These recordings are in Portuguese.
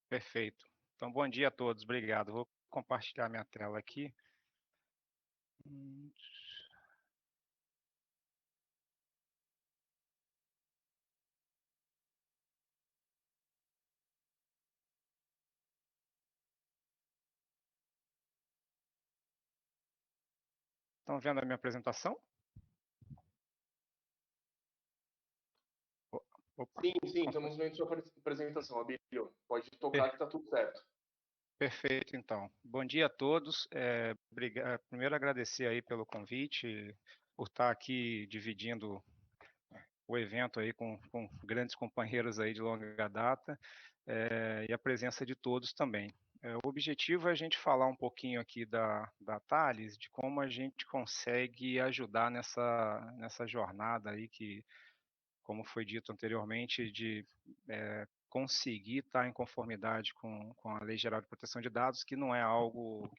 Perfeito. Então, bom dia a todos, obrigado. Vou compartilhar minha tela aqui. Hum, Estão vendo a minha apresentação? O- Opa, Sim, sim, conta- estamos vendo sua apresentação, Abílio. Pode tocar per- que tá tudo certo. perfeito, então. Bom dia a todos. Primeiro agradecer aí pelo convite, por estar aqui dividindo o evento aí com grandes companheiros aí de longa data, e a presença de todos também. O objetivo é a gente falar um pouquinho aqui da Thales, de como a gente consegue ajudar nessa jornada aí que, como foi dito anteriormente, de conseguir estar em conformidade com a Lei Geral de Proteção de Dados, que não é algo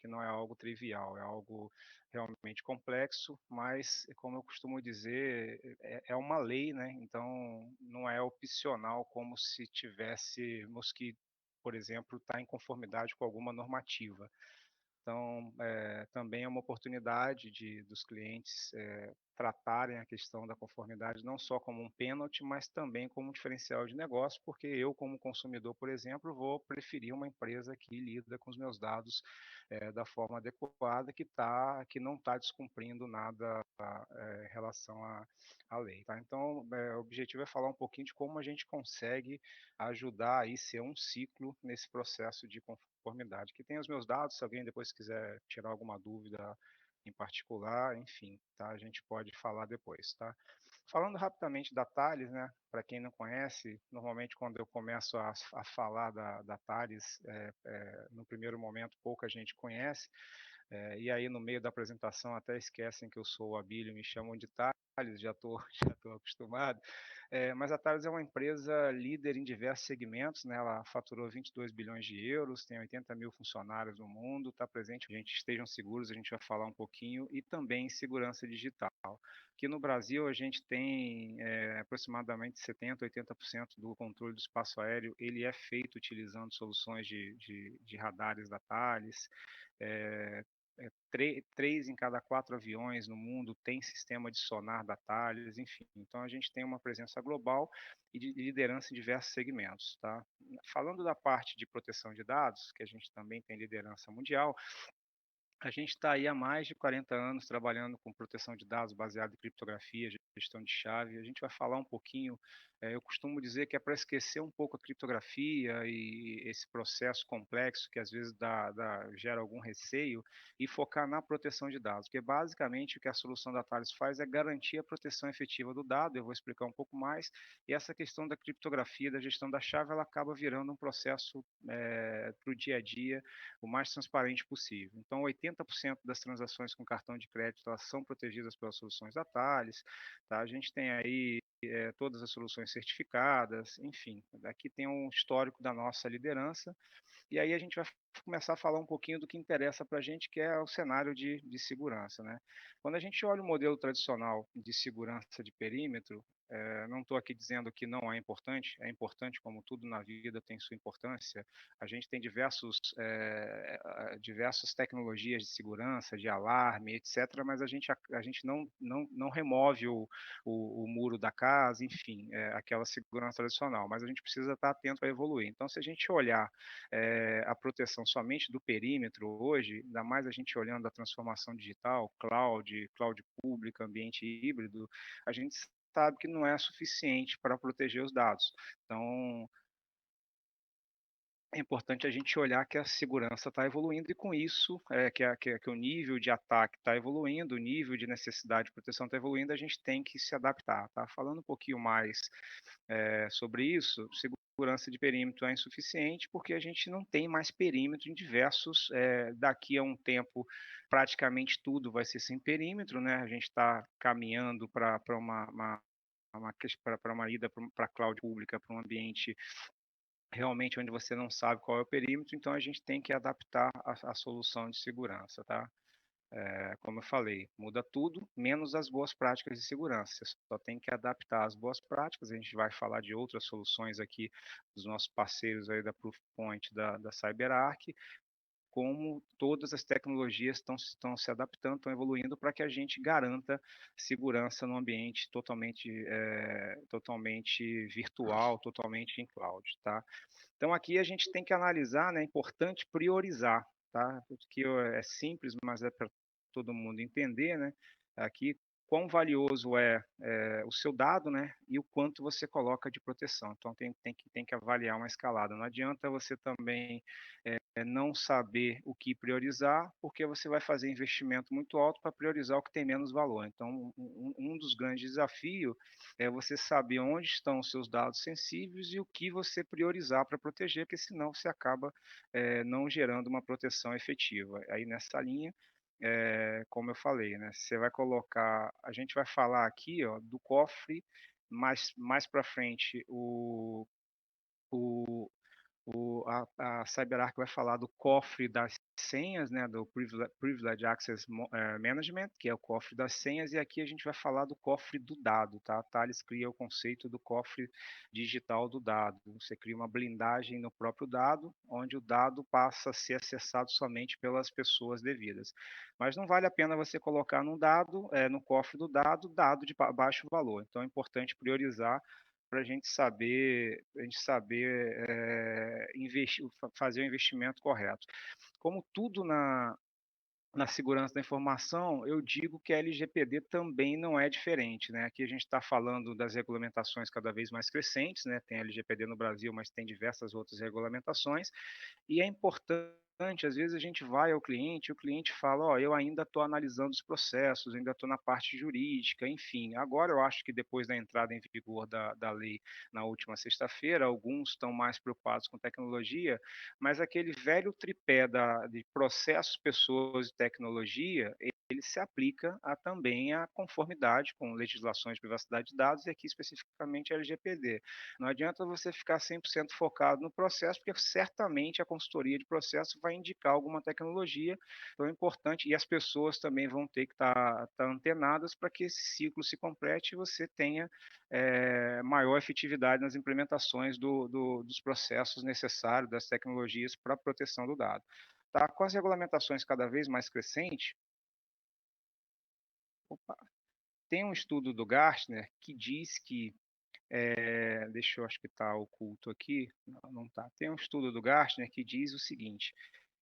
trivial, é algo realmente complexo, mas, como eu costumo dizer, é uma lei, né? Então não é opcional como se tivéssemos que, por exemplo, estar em conformidade com alguma normativa. Então, também é uma oportunidade dos clientes tratarem a questão da conformidade não só como um pênalti, mas também como um diferencial de negócio, porque eu, como consumidor, por exemplo, vou preferir uma empresa que lida com os meus dados da forma adequada, que não está descumprindo nada em relação à lei. Tá? Então, o objetivo é falar um pouquinho de como a gente consegue ajudar aí ser um ciclo nesse processo de conformidade. Que tem os meus dados, se alguém depois quiser tirar alguma dúvida em particular, enfim, tá? A gente pode falar depois, tá? Falando rapidamente da Thales, né? Para quem não conhece, normalmente quando eu começo a falar da Thales, no primeiro momento pouca gente conhece, e aí no meio da apresentação até esquecem que eu sou o Abílio e me chamam de Thales, já estou já tô acostumado. Mas a Thales é uma empresa líder em diversos segmentos, né? Ela faturou 22 bilhões de euros, tem 80 mil funcionários no mundo, está presente, a gente estejam seguros, a gente vai falar um pouquinho, e também em segurança digital. Aqui no Brasil a gente tem aproximadamente 70, 80% do controle do espaço aéreo, ele é feito utilizando soluções de radares da Thales. É, 3 em cada 4 aviões no mundo tem sistema de sonar da Thales, enfim. Então a gente tem uma presença global e de liderança em diversos segmentos. Tá? Falando da parte de proteção de dados, que a gente também tem liderança mundial, a gente está aí há mais de 40 anos trabalhando com proteção de dados baseado em criptografia, gestão de chave. A gente vai falar um pouquinho, eu costumo dizer que é para esquecer um pouco a criptografia e esse processo complexo que às vezes gera algum receio e focar na proteção de dados, porque basicamente o que a solução da Thales faz é garantir a proteção efetiva do dado, eu vou explicar um pouco mais, e essa questão da criptografia, da gestão da chave, ela acaba virando um processo para o dia a dia, o mais transparente possível. Então, 80% das transações com cartão de crédito elas são protegidas pelas soluções da Thales. Tá? A gente tem aí todas as soluções certificadas, enfim, aqui tem um histórico da nossa liderança, e aí a gente vai começar a falar um pouquinho do que interessa para a gente, que é o cenário de segurança. Né? Quando a gente olha o modelo tradicional de segurança de perímetro, não estou aqui dizendo que não é importante como tudo na vida tem sua importância. A gente tem diversas tecnologias de segurança, de alarme, etc., mas a gente não remove o muro da casa, enfim, aquela segurança tradicional, mas a gente precisa estar atento para evoluir. Então, se a gente olhar a proteção somente do perímetro hoje, ainda mais a gente olhando a transformação digital, cloud pública, ambiente híbrido, a gente sabe que não é suficiente para proteger os dados. Então, é importante a gente olhar que a segurança está evoluindo e com isso, que o nível de ataque está evoluindo, o nível de necessidade de proteção está evoluindo, a gente tem que se adaptar. Tá? Falando um pouquinho mais sobre isso, segurança de perímetro é insuficiente porque a gente não tem mais perímetro em diversos, daqui a um tempo praticamente tudo vai ser sem perímetro, né? A gente está caminhando para uma ida para a cloud pública, para um ambiente realmente onde você não sabe qual é o perímetro, então a gente tem que adaptar a solução de segurança, tá? Como eu falei, muda tudo, menos as boas práticas de segurança. Você só tem que adaptar as boas práticas. A gente vai falar de outras soluções aqui dos nossos parceiros aí da Proofpoint, da CyberArk, como todas as tecnologias estão se adaptando, estão evoluindo para que a gente garanta segurança no ambiente totalmente virtual, totalmente em cloud, tá? Então aqui a gente tem que analisar, né, é importante priorizar, tá? Que é simples, mas é para todo mundo entender, né? Aqui quão valioso é o seu dado, né? E o quanto você coloca de proteção. Então tem que avaliar uma escalada. Não adianta você também não saber o que priorizar, porque você vai fazer investimento muito alto para priorizar o que tem menos valor. Então, um dos grandes desafios é você saber onde estão os seus dados sensíveis e o que você priorizar para proteger, porque senão você acaba não gerando uma proteção efetiva. Aí nessa linha, como eu falei, né, você vai colocar, a gente vai falar aqui ó, do cofre, mais para frente o, a CyberArk vai falar do cofre das senhas, né, do Privileged Access Management, que é o cofre das senhas, e aqui a gente vai falar do cofre do dado, tá? Thales cria o conceito do cofre digital do dado. Você cria uma blindagem no próprio dado, onde o dado passa a ser acessado somente pelas pessoas devidas. Mas não vale a pena você colocar no cofre do dado de baixo valor. Então é importante priorizar para a gente saber fazer o investimento correto. Como tudo na segurança da informação, eu digo que a LGPD também não é diferente, né? Aqui a gente está falando das regulamentações cada vez mais crescentes, né? Tem a LGPD no Brasil, mas tem diversas outras regulamentações, e é importante, às vezes a gente vai ao cliente e o cliente fala, ó, eu ainda estou analisando os processos, ainda estou na parte jurídica, enfim. Agora eu acho que depois da entrada em vigor da lei na última sexta-feira, alguns estão mais preocupados com tecnologia, mas aquele velho tripé de processos, pessoas e tecnologia, ele se aplica também à conformidade com legislações de privacidade de dados e aqui especificamente a LGPD. Não adianta você ficar 100% focado no processo, porque certamente a consultoria de processo vai indicar alguma tecnologia, então é importante, e as pessoas também vão ter que estar antenadas para que esse ciclo se complete e você tenha maior efetividade nas implementações dos processos necessários, das tecnologias para a proteção do dado. Tá? Com as regulamentações cada vez mais crescentes, tem um estudo do Gartner que diz que deixa eu, acho que está oculto aqui, não está. Tem um estudo do Gartner que diz o seguinte,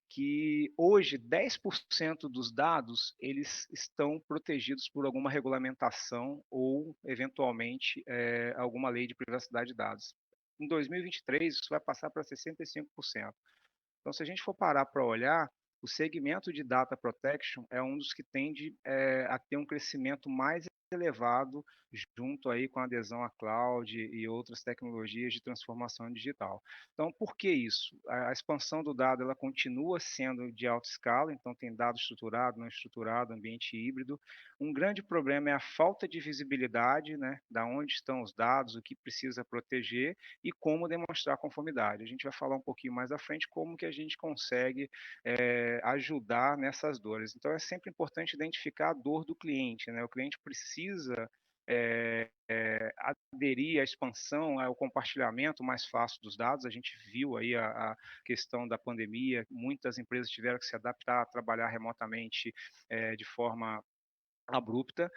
que hoje 10% dos dados eles estão protegidos por alguma regulamentação ou, eventualmente, alguma lei de privacidade de dados. Em 2023, isso vai passar para 65%. Então, se a gente for parar para olhar, o segmento de data protection é um dos que tende a ter um crescimento mais elevado junto aí com a adesão à cloud e outras tecnologias de transformação digital. Então, por que isso? A expansão do dado ela continua sendo de alta escala, então tem dado estruturado, não estruturado, ambiente híbrido. Um grande problema é a falta de visibilidade, né, da onde estão os dados, o que precisa proteger e como demonstrar conformidade. A gente vai falar um pouquinho mais à frente como que a gente consegue ajudar nessas dores. Então, é sempre importante identificar a dor do cliente, né? O cliente precisa aderir à expansão, ao compartilhamento mais fácil dos dados. A gente viu aí a questão da pandemia, muitas empresas tiveram que se adaptar a trabalhar remotamente de forma abrupta,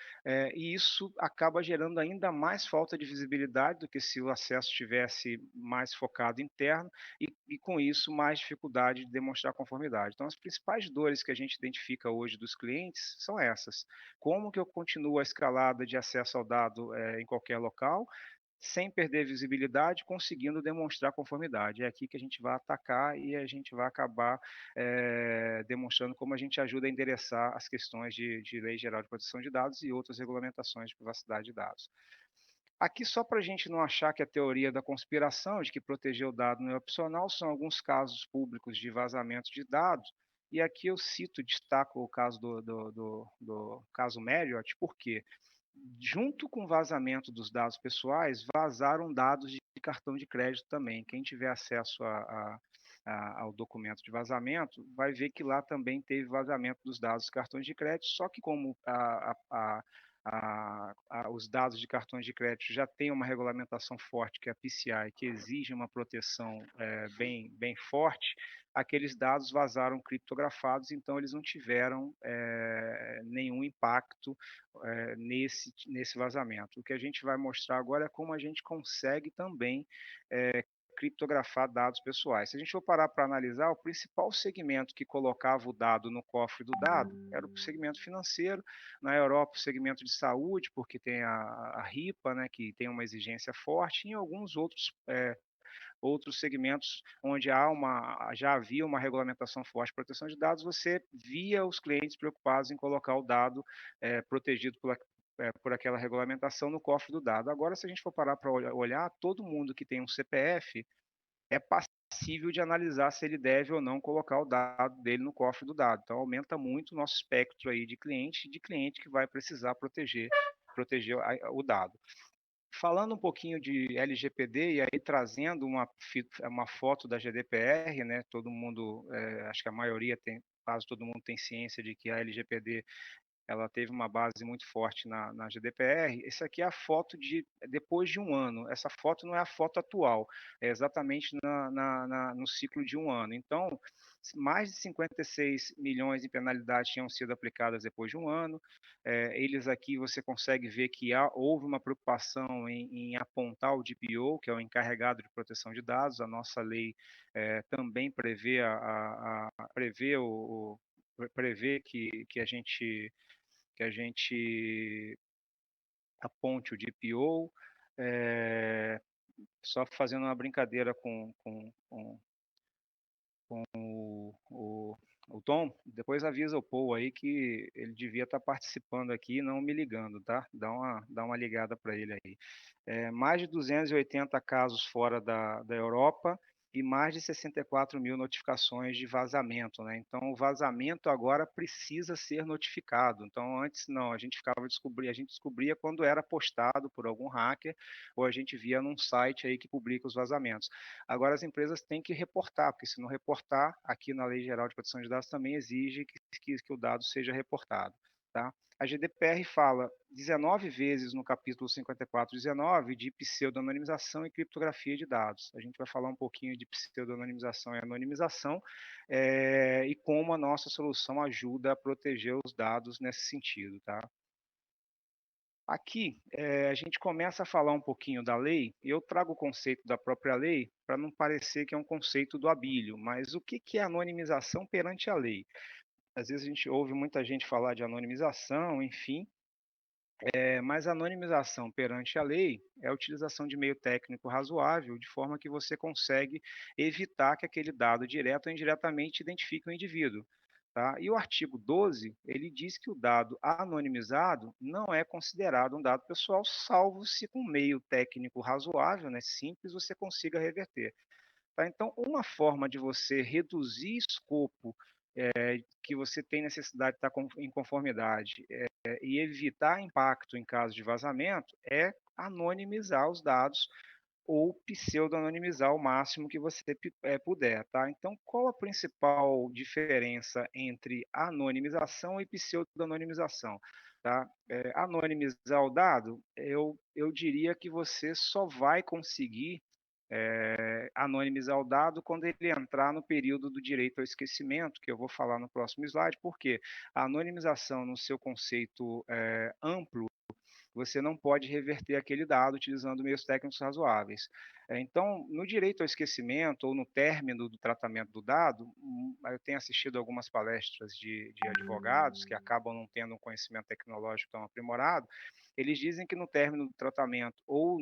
e isso acaba gerando ainda mais falta de visibilidade do que se o acesso tivesse mais focado interno e com isso mais dificuldade de demonstrar conformidade. Então as principais dores que a gente identifica hoje dos clientes são essas: como que eu continuo a escalada de acesso ao dado em qualquer local, sem perder visibilidade, conseguindo demonstrar conformidade. É aqui que a gente vai atacar e a gente vai acabar demonstrando como a gente ajuda a endereçar as questões de Lei Geral de Proteção de Dados e outras regulamentações de privacidade de dados. Aqui, só para a gente não achar que a teoria da conspiração de que proteger o dado não é opcional, são alguns casos públicos de vazamento de dados, e aqui eu cito, destaco o caso do caso Marriott, por quê? Junto com o vazamento dos dados pessoais, vazaram dados de cartão de crédito também. Quem tiver acesso ao documento de vazamento, vai ver que lá também teve vazamento dos dados dos cartões de crédito, só que como os dados de cartões de crédito já têm uma regulamentação forte, que é a PCI, que exige uma proteção bem forte, aqueles dados vazaram criptografados, então eles não tiveram nenhum impacto nesse vazamento. O que a gente vai mostrar agora é como a gente consegue também criptografar dados pessoais. Se a gente for parar para analisar, o principal segmento que colocava o dado no cofre do dado era o segmento financeiro, na Europa o segmento de saúde, porque tem a RIPA, né, que tem uma exigência forte, e em alguns outros segmentos onde já havia uma regulamentação forte de proteção de dados, você via os clientes preocupados em colocar o dado protegido por aquela regulamentação no cofre do dado. Agora, se a gente for parar para olhar, todo mundo que tem um CPF é passível de analisar se ele deve ou não colocar o dado dele no cofre do dado. Então, aumenta muito o nosso espectro aí de cliente que vai precisar proteger o dado. Falando um pouquinho de LGPD e aí trazendo uma foto da GDPR, né? Todo mundo, acho que a maioria tem, quase todo mundo tem ciência de que a LGPD ela teve uma base muito forte na GDPR. Essa aqui é a foto depois de um ano. Essa foto não é a foto atual, é exatamente no ciclo de um ano. Então, mais de 56 milhões de penalidades tinham sido aplicadas depois de um ano. Eles aqui você consegue ver que houve uma preocupação em apontar o DPO, que é o encarregado de proteção de dados. A nossa lei também prevê que a gente aponte o DPO, só fazendo uma brincadeira com o Tom, depois avisa o Paul aí que ele devia estar participando aqui e não me ligando, tá? Dá uma ligada para ele aí. Mais de 280 casos fora da Europa e mais de 64 mil notificações de vazamento, né? Então, o vazamento agora precisa ser notificado. Então, antes não, a gente descobria quando era postado por algum hacker ou a gente via num site aí que publica os vazamentos. Agora as empresas têm que reportar, porque se não reportar, aqui na Lei Geral de Proteção de Dados também exige que o dado seja reportado, tá? A GDPR fala 19 vezes no capítulo 54.19 de pseudonimização e criptografia de dados. A gente vai falar um pouquinho de pseudonimização e anonimização e como a nossa solução ajuda a proteger os dados nesse sentido, tá? Aqui, a gente começa a falar um pouquinho da lei, e eu trago o conceito da própria lei para não parecer que é um conceito do Abílio, mas o que é anonimização perante a lei? Às vezes a gente ouve muita gente falar de anonimização, enfim, mas a anonimização perante a lei é a utilização de meio técnico razoável, de forma que você consegue evitar que aquele dado direto ou indiretamente identifique o indivíduo. Tá? E o artigo 12, ele diz que o dado anonimizado não é considerado um dado pessoal, salvo se com meio técnico razoável, né, simples, você consiga reverter. Tá? Então, uma forma de você reduzir escopo que você tem necessidade de estar em conformidade e evitar impacto em caso de vazamento é anonimizar os dados ou pseudo-anonimizar o máximo que você puder, tá? Então, qual a principal diferença entre anonimização e pseudo-anonimização? Tá? Anonimizar o dado, eu diria que você só vai conseguir anonimizar o dado quando ele entrar no período do direito ao esquecimento, que eu vou falar no próximo slide, porque a anonimização, no seu conceito amplo, você não pode reverter aquele dado utilizando meios técnicos razoáveis. Então, no direito ao esquecimento ou no término do tratamento do dado, eu tenho assistido algumas palestras de advogados que acabam não tendo um conhecimento tecnológico tão aprimorado, eles dizem que no término do tratamento ou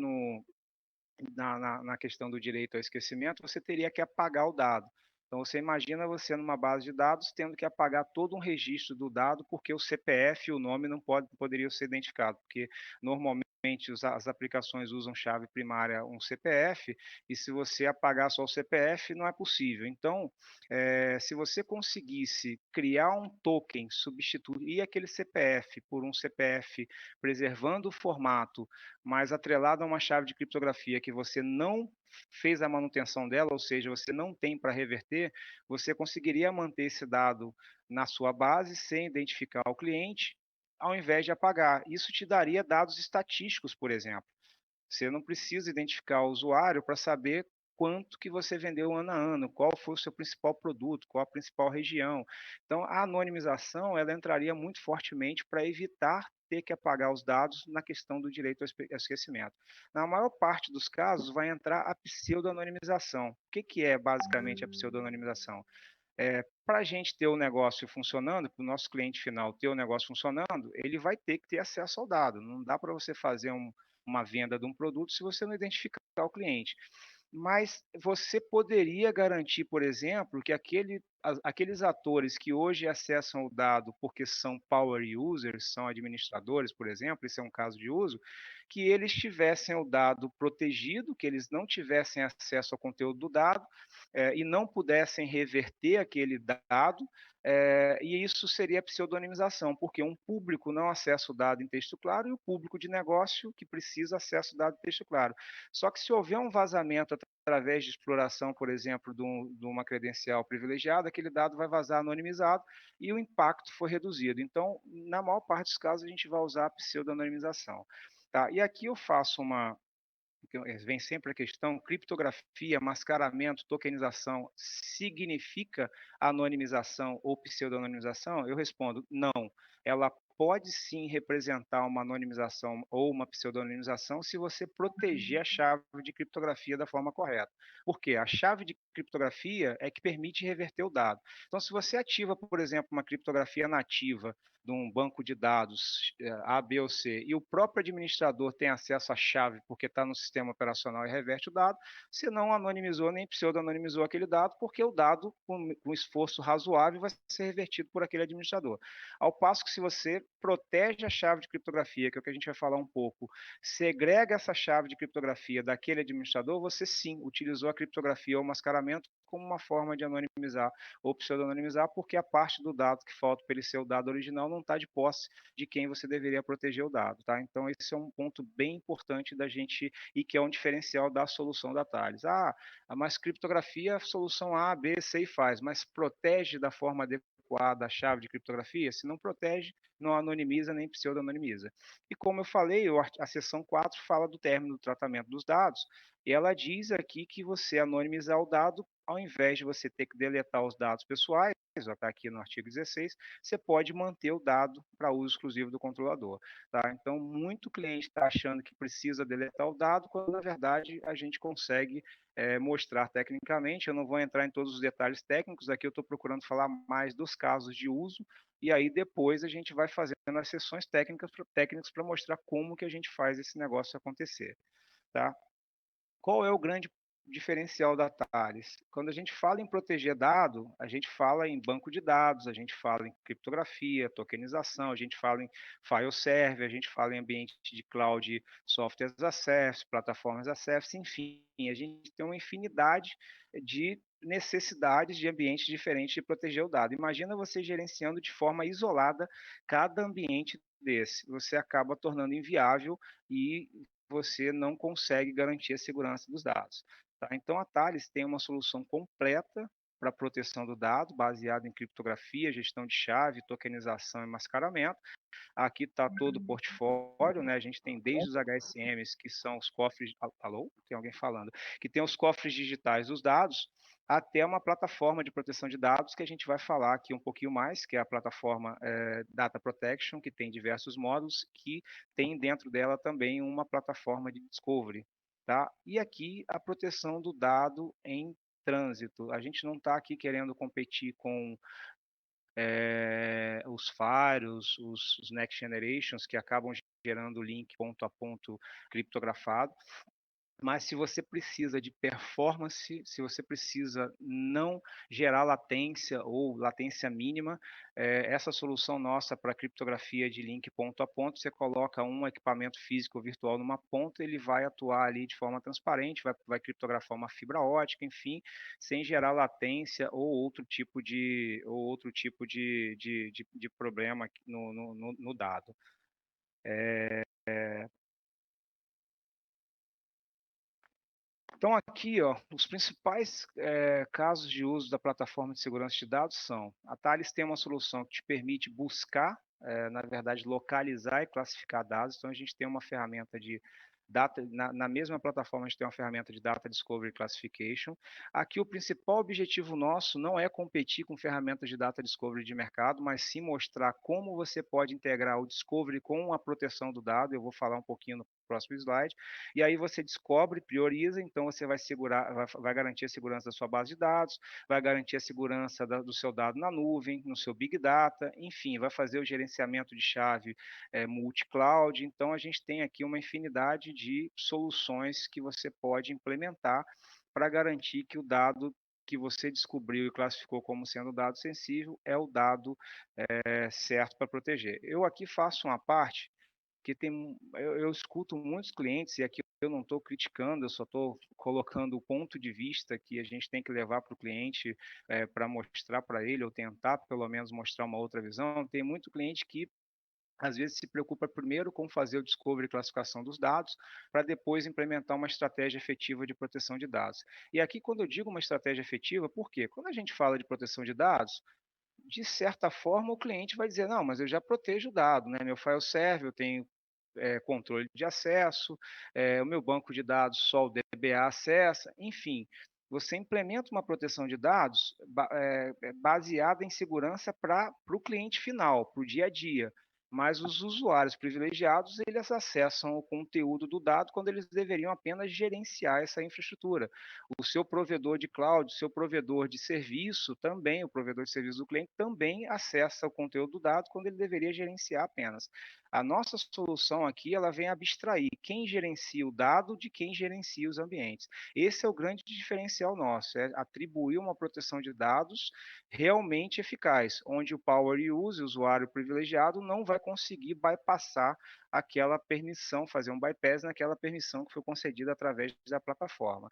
na questão do direito ao esquecimento, você teria que apagar o dado. Então, você imagina você numa base de dados tendo que apagar todo um registro do dado porque o CPF e o nome não poderiam ser identificados, porque normalmente as aplicações usam chave primária um CPF, e se você apagar só o CPF, não é possível. Então, se você conseguisse criar um token, substituir aquele CPF por um CPF preservando o formato, mas atrelado a uma chave de criptografia que você não fez a manutenção dela, ou seja, você não tem para reverter, você conseguiria manter esse dado na sua base sem identificar o cliente, ao invés de apagar. Isso te daria dados estatísticos, por exemplo. Você não precisa identificar o usuário para saber quanto que você vendeu ano a ano, qual foi o seu principal produto, qual a principal região. Então, a anonimização, ela entraria muito fortemente para evitar ter que apagar os dados na questão do direito ao esquecimento. Na maior parte dos casos, vai entrar a pseudo-anonimização. O que, que é basicamente a pseudo-anonimização? Para a gente ter o negócio funcionando, para o nosso cliente final ter o negócio funcionando, ele vai ter que ter acesso ao dado. Não dá para você fazer uma venda de um produto se você não identificar o cliente. Mas você poderia garantir, por exemplo, que aqueles atores que hoje acessam o dado porque são power users, são administradores, por exemplo, esse é um caso de uso, que eles tivessem o dado protegido, que eles não tivessem acesso ao conteúdo do dado, e não pudessem reverter aquele dado, e isso seria pseudonimização, porque um público não acessa o dado em texto claro e o público de negócio que precisa acessa o dado em texto claro. Só que se houver um vazamento através de exploração, por exemplo, de uma credencial privilegiada, aquele dado vai vazar anonimizado e o impacto foi reduzido. Então, na maior parte dos casos, a gente vai usar a pseudonimização. Tá? E aqui eu faço vem sempre a questão, criptografia, mascaramento, tokenização, significa anonimização ou pseudonimização? Eu respondo, não. Ela pode sim representar uma anonimização ou uma pseudonimização se você proteger a chave de criptografia da forma correta. Por quê? A chave de criptografia é que permite reverter o dado. Então, se você ativa, por exemplo, uma criptografia nativa de um banco de dados A, B ou C, e o próprio administrador tem acesso à chave porque está no sistema operacional e reverte o dado, você não anonimizou nem pseudo-anonimizou aquele dado, porque o dado, com esforço razoável, vai ser revertido por aquele administrador. Ao passo que se você protege a chave de criptografia, que é o que a gente vai falar um pouco, segrega essa chave de criptografia daquele administrador, você sim utilizou a criptografia ou mascaramento como uma forma de anonimizar ou pseudonimizar, porque a parte do dado que falta para ele ser o dado original não está de posse de quem você deveria proteger o dado. Tá? Então, esse é um ponto bem importante da gente e que é um diferencial da solução da Thales. Mas criptografia, solução A, B, C e faz, mas protege da forma adequada a chave de criptografia? Se não protege, não anonimiza nem pseudonimiza. E como eu falei, a seção 4 fala do término do tratamento dos dados, e ela diz aqui que você anonimizar o dado, ao invés de você ter que deletar os dados pessoais, já está aqui no artigo 16, você pode manter o dado para uso exclusivo do controlador. Tá? Então, muito cliente está achando que precisa deletar o dado, quando na verdade a gente consegue mostrar tecnicamente. Eu não vou entrar em todos os detalhes técnicos, aqui eu estou procurando falar mais dos casos de uso, e aí depois a gente vai fazendo as sessões técnicas para mostrar como que a gente faz esse negócio acontecer. Tá? Qual é o grande diferencial da Thales? Quando a gente fala em proteger dado, a gente fala em banco de dados, a gente fala em criptografia, tokenização, a gente fala em file server, a gente fala em ambiente de cloud, software as a service, plataformas as a service, enfim, a gente tem uma infinidade de necessidades de ambientes diferentes de proteger o dado. Imagina você gerenciando de forma isolada cada ambiente desse. Você acaba tornando inviável e você não consegue garantir a segurança dos dados. Tá? Então, a Thales tem uma solução completa para a proteção do dado, baseada em criptografia, gestão de chave, tokenização e mascaramento. Aqui está todo o portfólio, né? A gente tem desde os HSMs, que são os cofres. Alô? Tem alguém falando? Que tem os cofres digitais dos dados, até uma plataforma de proteção de dados que a gente vai falar aqui um pouquinho mais, que é a plataforma Data Protection, que tem diversos módulos, que tem dentro dela também uma plataforma de discovery. Tá? E aqui a proteção do dado em trânsito. A gente não está aqui querendo competir com os firewalls, os next generations, que acabam gerando link ponto a ponto criptografado. Mas se você precisa de performance, se você precisa não gerar latência ou latência mínima, essa solução nossa para criptografia de link ponto a ponto, você coloca um equipamento físico ou virtual numa ponta, ele vai atuar ali de forma transparente, vai criptografar uma fibra ótica, enfim, sem gerar latência ou outro tipo de problema no dado. Então aqui, ó, os principais casos de uso da plataforma de segurança de dados são: a Thales tem uma solução que te permite buscar, na verdade, localizar e classificar dados. Então a gente tem uma ferramenta de data, na mesma plataforma a gente tem uma ferramenta de Data Discovery Classification. Aqui o principal objetivo nosso não é competir com ferramentas de Data Discovery de mercado, mas sim mostrar como você pode integrar o Discovery com a proteção do dado. Eu vou falar um pouquinho no próximo slide. E aí você descobre, prioriza, então você vai garantir a segurança da sua base de dados, vai garantir a segurança do seu dado na nuvem, no seu Big Data, enfim, vai fazer o gerenciamento de chave multi-cloud. Então a gente tem aqui uma infinidade de soluções que você pode implementar para garantir que o dado que você descobriu e classificou como sendo dado sensível é o dado certo para proteger. Eu aqui faço uma parte que eu escuto muitos clientes, e aqui eu não estou criticando, eu só estou colocando o ponto de vista que a gente tem que levar para o cliente para mostrar para ele, ou tentar pelo menos mostrar uma outra visão. Tem muito cliente que às vezes se preocupa primeiro com fazer o discovery e classificação dos dados, para depois implementar uma estratégia efetiva de proteção de dados. E aqui, quando eu digo uma estratégia efetiva, por quê? Quando a gente fala de proteção de dados, de certa forma o cliente vai dizer: não, mas eu já protejo o dado, né? Meu file serve, eu tenho controle de acesso, o meu banco de dados só o DBA acessa, enfim. Você implementa uma proteção de dados baseada em segurança para o cliente final, para o dia a dia. Mas os usuários privilegiados, eles acessam o conteúdo do dado quando eles deveriam apenas gerenciar essa infraestrutura. O seu provedor de cloud, o seu provedor de serviço também, o provedor de serviço do cliente também acessa o conteúdo do dado quando ele deveria gerenciar apenas. A nossa solução aqui, ela vem abstrair quem gerencia o dado de quem gerencia os ambientes. Esse é o grande diferencial nosso, é atribuir uma proteção de dados realmente eficaz, onde o power use, o usuário privilegiado, não vai conseguir bypassar aquela permissão, fazer um bypass naquela permissão que foi concedida através da plataforma.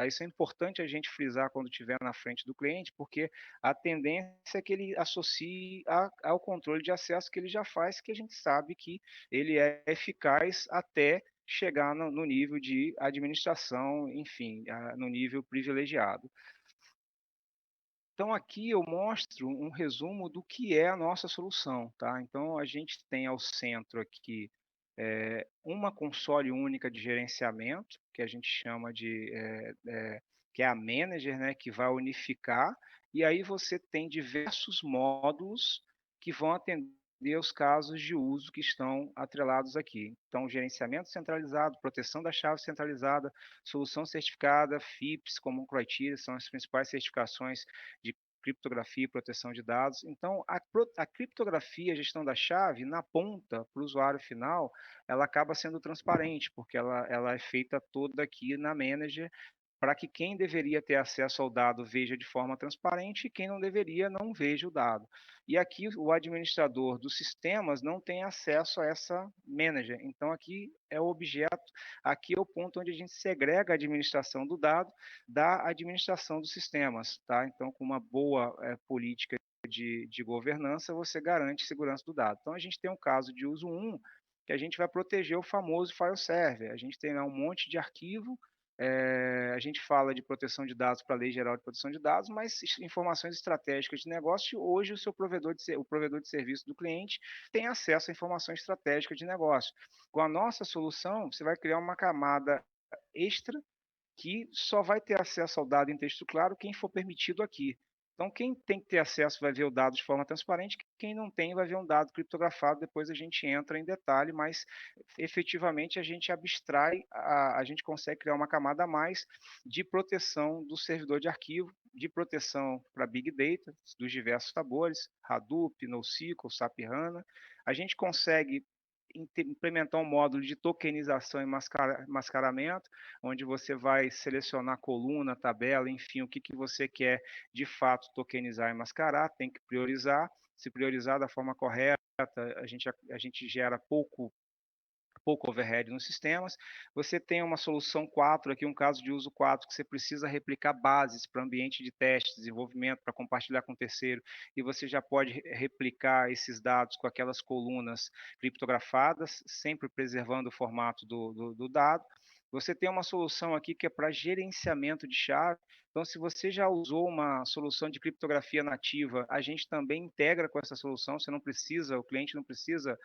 Isso é importante a gente frisar quando estiver na frente do cliente, porque a tendência é que ele associe ao controle de acesso que ele já faz, que a gente sabe que ele é eficaz até chegar no nível de administração, enfim, no nível privilegiado. Então aqui eu mostro um resumo do que é a nossa solução, tá? Então a gente tem ao centro aqui uma console única de gerenciamento, que a gente chama de que é a manager, né, que vai unificar, e aí você tem diversos módulos que vão atender os casos de uso que estão atrelados aqui. Então, gerenciamento centralizado, proteção da chave centralizada, solução certificada, FIPS, Common Criteria, são as principais certificações de criptografia e proteção de dados. Então, a criptografia, a gestão da chave, na ponta, para o usuário final, ela acaba sendo transparente, porque ela é feita toda aqui na Manager, para que quem deveria ter acesso ao dado veja de forma transparente e quem não deveria não veja o dado. E aqui o administrador dos sistemas não tem acesso a essa manager. Então aqui é o objeto, aqui é o ponto onde a gente segrega a administração do dado da administração dos sistemas, tá? Então com uma boa política de governança, você garante segurança do dado. Então a gente tem um caso de uso 1, que a gente vai proteger o famoso file server. A gente tem lá um monte de arquivo, a gente fala de proteção de dados para a Lei Geral de Proteção de Dados, mas informações estratégicas de negócio, hoje o provedor de serviço do cliente tem acesso à informação estratégica de negócio. Com a nossa solução, você vai criar uma camada extra que só vai ter acesso ao dado em texto claro quem for permitido aqui. Então, quem tem que ter acesso vai ver o dado de forma transparente, quem não tem vai ver um dado criptografado, depois a gente entra em detalhe, mas efetivamente a gente abstrai, a gente consegue criar uma camada a mais de proteção do servidor de arquivo, de proteção para Big Data, dos diversos sabores, Hadoop, NoSQL, SAP HANA. A gente consegue implementar um módulo de tokenização e mascaramento, onde você vai selecionar coluna, tabela, enfim, o que você quer de fato tokenizar e mascarar, tem que priorizar. Se priorizar da forma correta, a gente gera pouco overhead nos sistemas. Você tem uma solução 4 aqui, um caso de uso 4, que você precisa replicar bases para ambiente de teste, desenvolvimento, para compartilhar com terceiro, e você já pode replicar esses dados com aquelas colunas criptografadas, sempre preservando o formato do dado. Você tem uma solução aqui que é para gerenciamento de chave. Então, se você já usou uma solução de criptografia nativa, a gente também integra com essa solução. Você não precisa, o cliente não precisa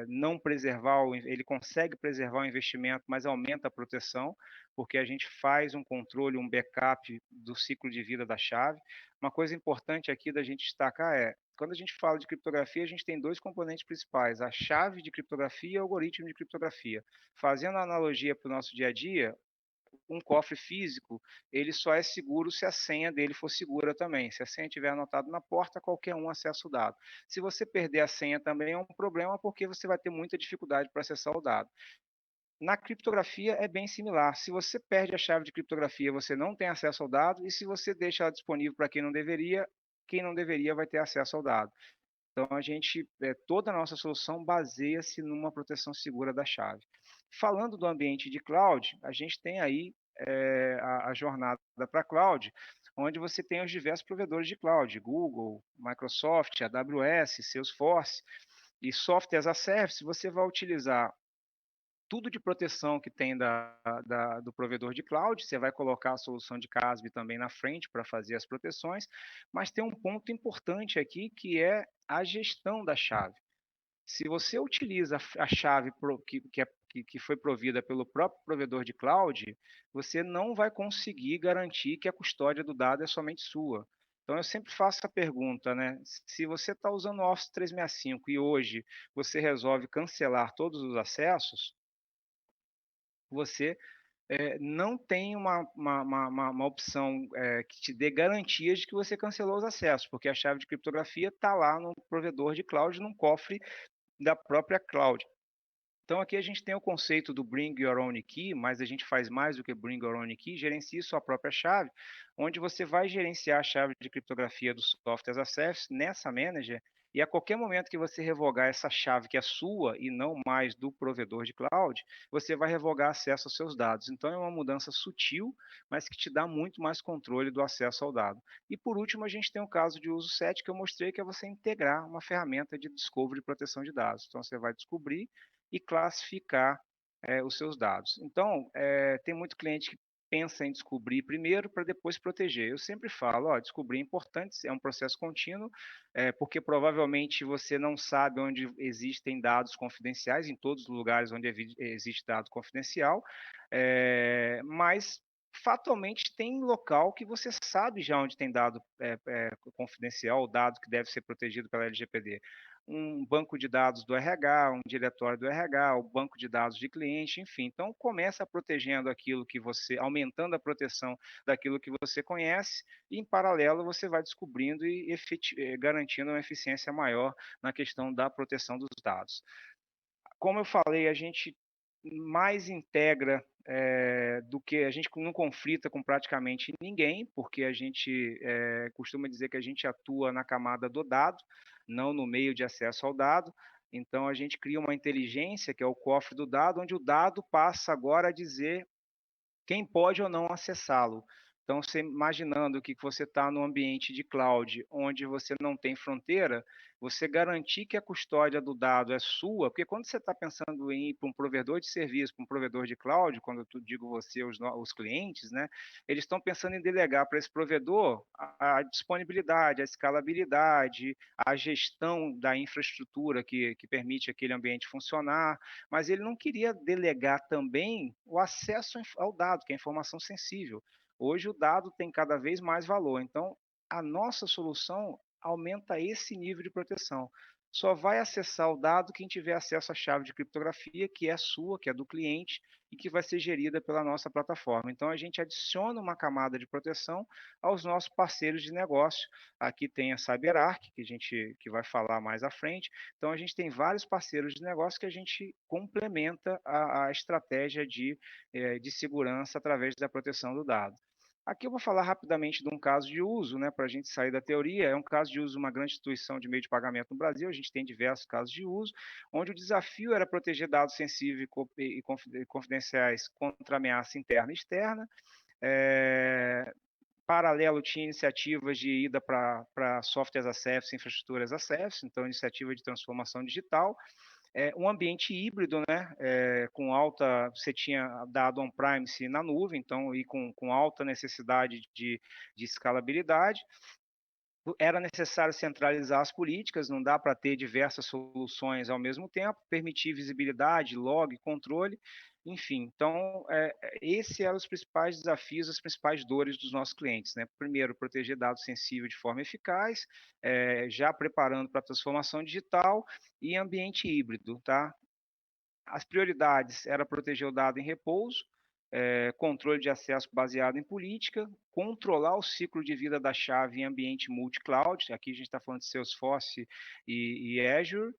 não preservar, ele consegue preservar o investimento, mas aumenta a proteção, porque a gente faz um controle, um backup do ciclo de vida da chave. Uma coisa importante aqui da gente destacar é, quando a gente fala de criptografia, a gente tem dois componentes principais, a chave de criptografia e o algoritmo de criptografia. Fazendo a analogia para o nosso dia a dia, um cofre físico, ele só é seguro se a senha dele for segura também. Se a senha estiver anotada na porta, qualquer um acessa o dado. Se você perder a senha também é um problema, porque você vai ter muita dificuldade para acessar o dado. Na criptografia é bem similar. Se você perde a chave de criptografia, você não tem acesso ao dado, e se você deixa ela disponível para quem não deveria vai ter acesso ao dado. Então, toda a nossa solução baseia-se numa proteção segura da chave. Falando do ambiente de cloud, a gente tem aí a jornada para cloud, onde você tem os diversos provedores de cloud, Google, Microsoft, AWS, Salesforce, e software as a service, você vai utilizar tudo de proteção que tem do provedor de cloud, você vai colocar a solução de CASB também na frente para fazer as proteções, mas tem um ponto importante aqui que é a gestão da chave. Se você utiliza a chave que foi provida pelo próprio provedor de cloud, você não vai conseguir garantir que a custódia do dado é somente sua. Então, eu sempre faço a pergunta, né? Se você está usando o Office 365 e hoje você resolve cancelar todos os acessos, você não tem uma opção que te dê garantias de que você cancelou os acessos, porque a chave de criptografia está lá no provedor de cloud, num cofre da própria cloud. Então, aqui a gente tem o conceito do Bring Your Own Key, mas a gente faz mais do que Bring Your Own Key, gerencie sua própria chave, onde você vai gerenciar a chave de criptografia do Software as a Service nessa manager, e a qualquer momento que você revogar essa chave que é sua e não mais do provedor de cloud, você vai revogar acesso aos seus dados. Então, é uma mudança sutil, mas que te dá muito mais controle do acesso ao dado. E por último, a gente tem o caso de uso 7 que eu mostrei, que é você integrar uma ferramenta de discovery e proteção de dados. Então, você vai descobrir e classificar os seus dados. Então, tem muito cliente que pensa em descobrir primeiro para depois proteger. Eu sempre falo, ó, descobrir é importante, é um processo contínuo, porque provavelmente você não sabe onde existem dados confidenciais, em todos os lugares onde existe dado confidencial, mas fatalmente tem local que você sabe já onde tem dado confidencial, dado que deve ser protegido pela LGPD. Um banco de dados do RH, um diretório do RH, o banco de dados de cliente, enfim. Então, começa protegendo aquilo que você, aumentando a proteção daquilo que você conhece, e em paralelo você vai descobrindo e garantindo uma eficiência maior na questão da proteção dos dados. Como eu falei, a gente mais integra do que a gente não conflita com praticamente ninguém, porque a gente costuma dizer que a gente atua na camada do dado, não no meio de acesso ao dado. Então, a gente cria uma inteligência, que é o cofre do dado, onde o dado passa agora a dizer quem pode ou não acessá-lo. Então, você imaginando que você está no ambiente de cloud, onde você não tem fronteira, você garantir que a custódia do dado é sua, porque quando você está pensando em ir para um provedor de serviço, para um provedor de cloud, quando eu digo você, os clientes, né, eles estão pensando em delegar para esse provedor a disponibilidade, a escalabilidade, a gestão da infraestrutura que permite aquele ambiente funcionar, mas ele não queria delegar também o acesso ao dado, que é informação sensível. Hoje o dado tem cada vez mais valor, então a nossa solução aumenta esse nível de proteção. só vai acessar o dado quem tiver acesso à chave de criptografia, que é sua, que é do cliente, e que vai ser gerida pela nossa plataforma. Então, a gente adiciona uma camada de proteção aos nossos parceiros de negócio. Aqui tem a CyberArk, que vai falar mais à frente. Então, a gente tem vários parceiros de negócio que a gente complementa a estratégia de segurança através da proteção do dado. Aqui eu vou falar rapidamente de um caso de uso, né, para a gente sair da teoria. É um caso de uso de uma grande instituição de meio de pagamento no Brasil. A gente tem diversos casos de uso, onde o desafio era proteger dados sensíveis e confidenciais contra ameaça interna e externa. Paralelo, tinha iniciativas de ida para software as a service, infraestrutura as a service, então iniciativa de transformação digital. Um ambiente híbrido, né, com alta, você tinha dado on-premise na nuvem, então, e com alta necessidade de escalabilidade. Era necessário centralizar as políticas, não dá para ter diversas soluções ao mesmo tempo, permitir visibilidade, log, controle, enfim. Então, esses eram os principais desafios, as principais dores dos nossos clientes, né? Primeiro, proteger dados sensíveis de forma eficaz, já preparando para a transformação digital e ambiente híbrido, tá? As prioridades era proteger o dado em repouso, controle de acesso baseado em política, controlar o ciclo de vida da chave em ambiente multi-cloud, aqui a gente está falando de Salesforce e Azure,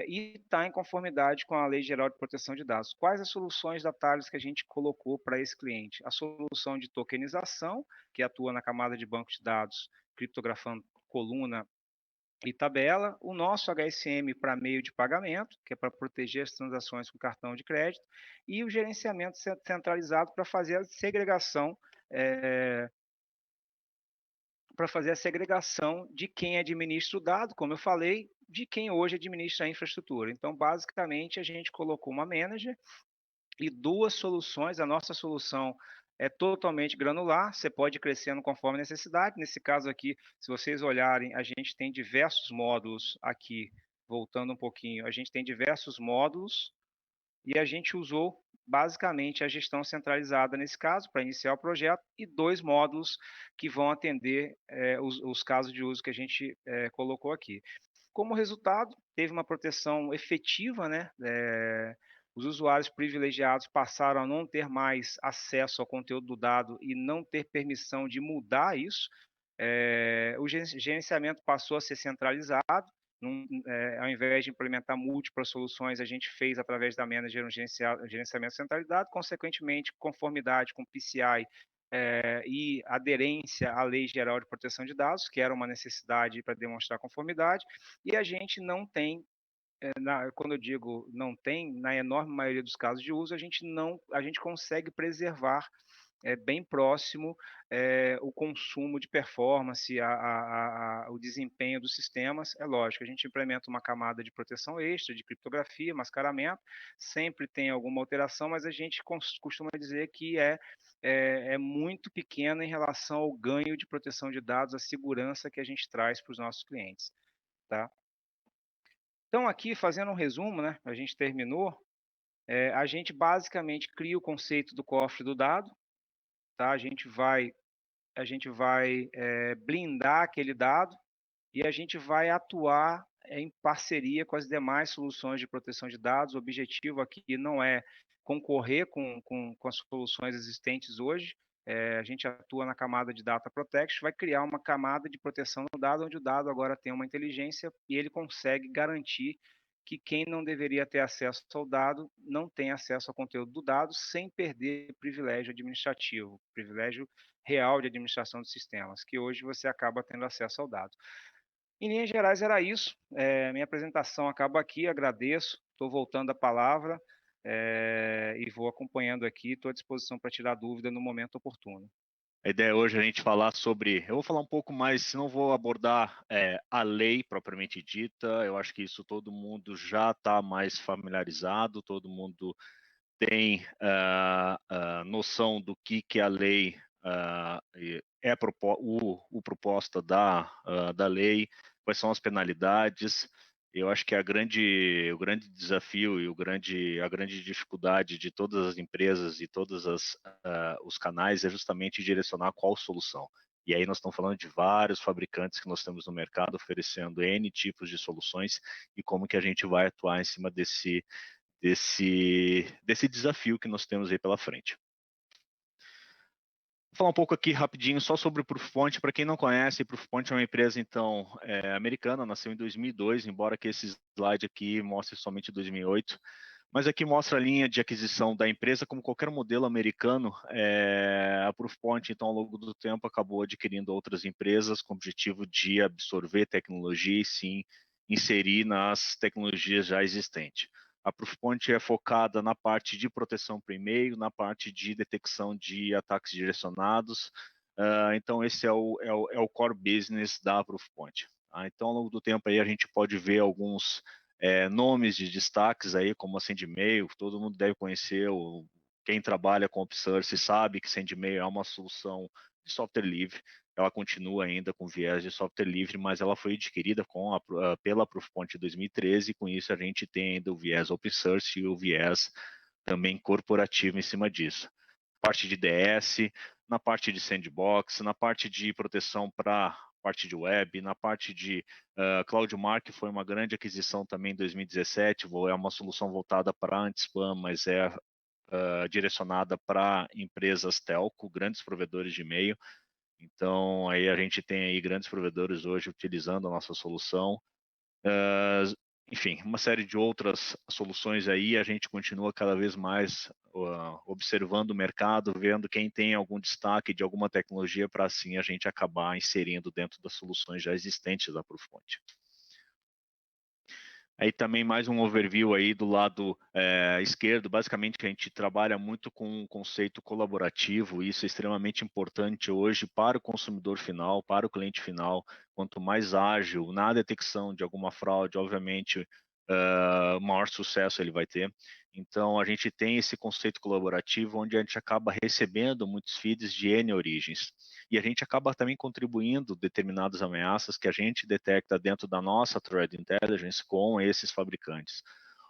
e está em conformidade com a Lei Geral de Proteção de Dados. Quais as soluções da Thales que a gente colocou para esse cliente? A solução de tokenização, que atua na camada de banco de dados, criptografando coluna e tabela, o nosso HSM para meio de pagamento, que é para proteger as transações com cartão de crédito, e o gerenciamento centralizado para fazer a segregação, de quem administra o dado, como eu falei, de quem hoje administra a infraestrutura. Então, basicamente, a gente colocou uma manager e duas soluções. A nossa solução é totalmente granular, você pode ir crescendo conforme necessidade. Nesse caso aqui, se vocês olharem, a gente tem diversos módulos aqui, voltando um pouquinho, a gente tem diversos módulos e a gente usou basicamente a gestão centralizada nesse caso para iniciar o projeto e dois módulos que vão atender os casos de uso que a gente colocou aqui. Como resultado, teve uma proteção efetiva, né? Os usuários privilegiados passaram a não ter mais acesso ao conteúdo do dado e não ter permissão de mudar isso. O gerenciamento passou a ser centralizado. Ao invés de implementar múltiplas soluções, a gente fez através da Manager um gerenciamento centralizado, consequentemente, conformidade com PCI e aderência à Lei Geral de Proteção de Dados, que era uma necessidade para demonstrar conformidade, e a gente não tem, quando eu digo não tem, na enorme maioria dos casos de uso, a gente consegue preservar bem próximo o consumo de performance, o desempenho dos sistemas. É lógico, a gente implementa uma camada de proteção extra, de criptografia, mascaramento, sempre tem alguma alteração, mas a gente costuma dizer que é muito pequena em relação ao ganho de proteção de dados, a segurança que a gente traz para os nossos clientes. Tá? Então, aqui, fazendo um resumo, né, a gente terminou, a gente basicamente cria o conceito do cofre do dado, tá? A gente vai blindar aquele dado e a gente vai atuar em parceria com as demais soluções de proteção de dados. O objetivo aqui não é concorrer com as soluções existentes hoje. A gente atua na camada de Data Protection, vai criar uma camada de proteção no dado, onde o dado agora tem uma inteligência e ele consegue garantir que quem não deveria ter acesso ao dado não tem acesso ao conteúdo do dado sem perder privilégio administrativo, privilégio real de administração de sistemas, que hoje você acaba tendo acesso ao dado. Em linhas gerais era isso. Minha apresentação acaba aqui, agradeço, estou voltando a palavra e vou acompanhando aqui, estou à disposição para tirar dúvida no momento oportuno. A ideia hoje é a gente falar sobre... Eu vou falar um pouco mais, não vou abordar a lei propriamente dita, eu acho que isso todo mundo já está mais familiarizado, todo mundo tem noção do que a lei o proposta da lei, quais são as penalidades. Eu acho que o grande desafio e a grande dificuldade de todas as empresas e todos os canais é justamente direcionar qual solução. E aí nós estamos falando de vários fabricantes que nós temos no mercado oferecendo N tipos de soluções e como que a gente vai atuar em cima desse desafio que nós temos aí pela frente. Vou falar um pouco aqui rapidinho só sobre o Proofpoint. Para quem não conhece, o Proofpoint é uma empresa então americana, nasceu em 2002, embora que esse slide aqui mostre somente 2008. Mas aqui mostra a linha de aquisição da empresa, como qualquer modelo americano, a Proofpoint, então, ao longo do tempo, acabou adquirindo outras empresas com o objetivo de absorver tecnologia e, sim, inserir nas tecnologias já existentes. A Proofpoint é focada na parte de proteção por e-mail, na parte de detecção de ataques direcionados. Então, esse é o core business da Proofpoint. Então, ao longo do tempo, aí, a gente pode ver alguns nomes de destaques aí, como a SendMail, todo mundo deve conhecer, quem trabalha com OpSource sabe que SendMail é uma solução de software livre, ela continua ainda com viés de software livre, mas ela foi adquirida pela Proofpoint em 2013, e com isso a gente tem ainda o viés OpSource e o viés também corporativo em cima disso. Parte de DS, na parte de sandbox, na parte de proteção para parte de web, na parte de CloudMark foi uma grande aquisição também em 2017, é uma solução voltada para anti-spam, mas é direcionada para empresas telco, grandes provedores de e-mail. Então, aí a gente tem aí grandes provedores hoje utilizando a nossa solução. Enfim, uma série de outras soluções aí, a gente continua cada vez mais observando o mercado, vendo quem tem algum destaque de alguma tecnologia para assim a gente acabar inserindo dentro das soluções já existentes da Proofpoint. Aí também mais um overview aí do lado esquerdo, basicamente a gente trabalha muito com um conceito colaborativo, e isso é extremamente importante hoje para o consumidor final, para o cliente final. Quanto mais ágil na detecção de alguma fraude, obviamente, maior sucesso ele vai ter. Então, a gente tem esse conceito colaborativo, onde a gente acaba recebendo muitos feeds de N origens. E a gente acaba também contribuindo determinadas ameaças que a gente detecta dentro da nossa Threat Intelligence com esses fabricantes.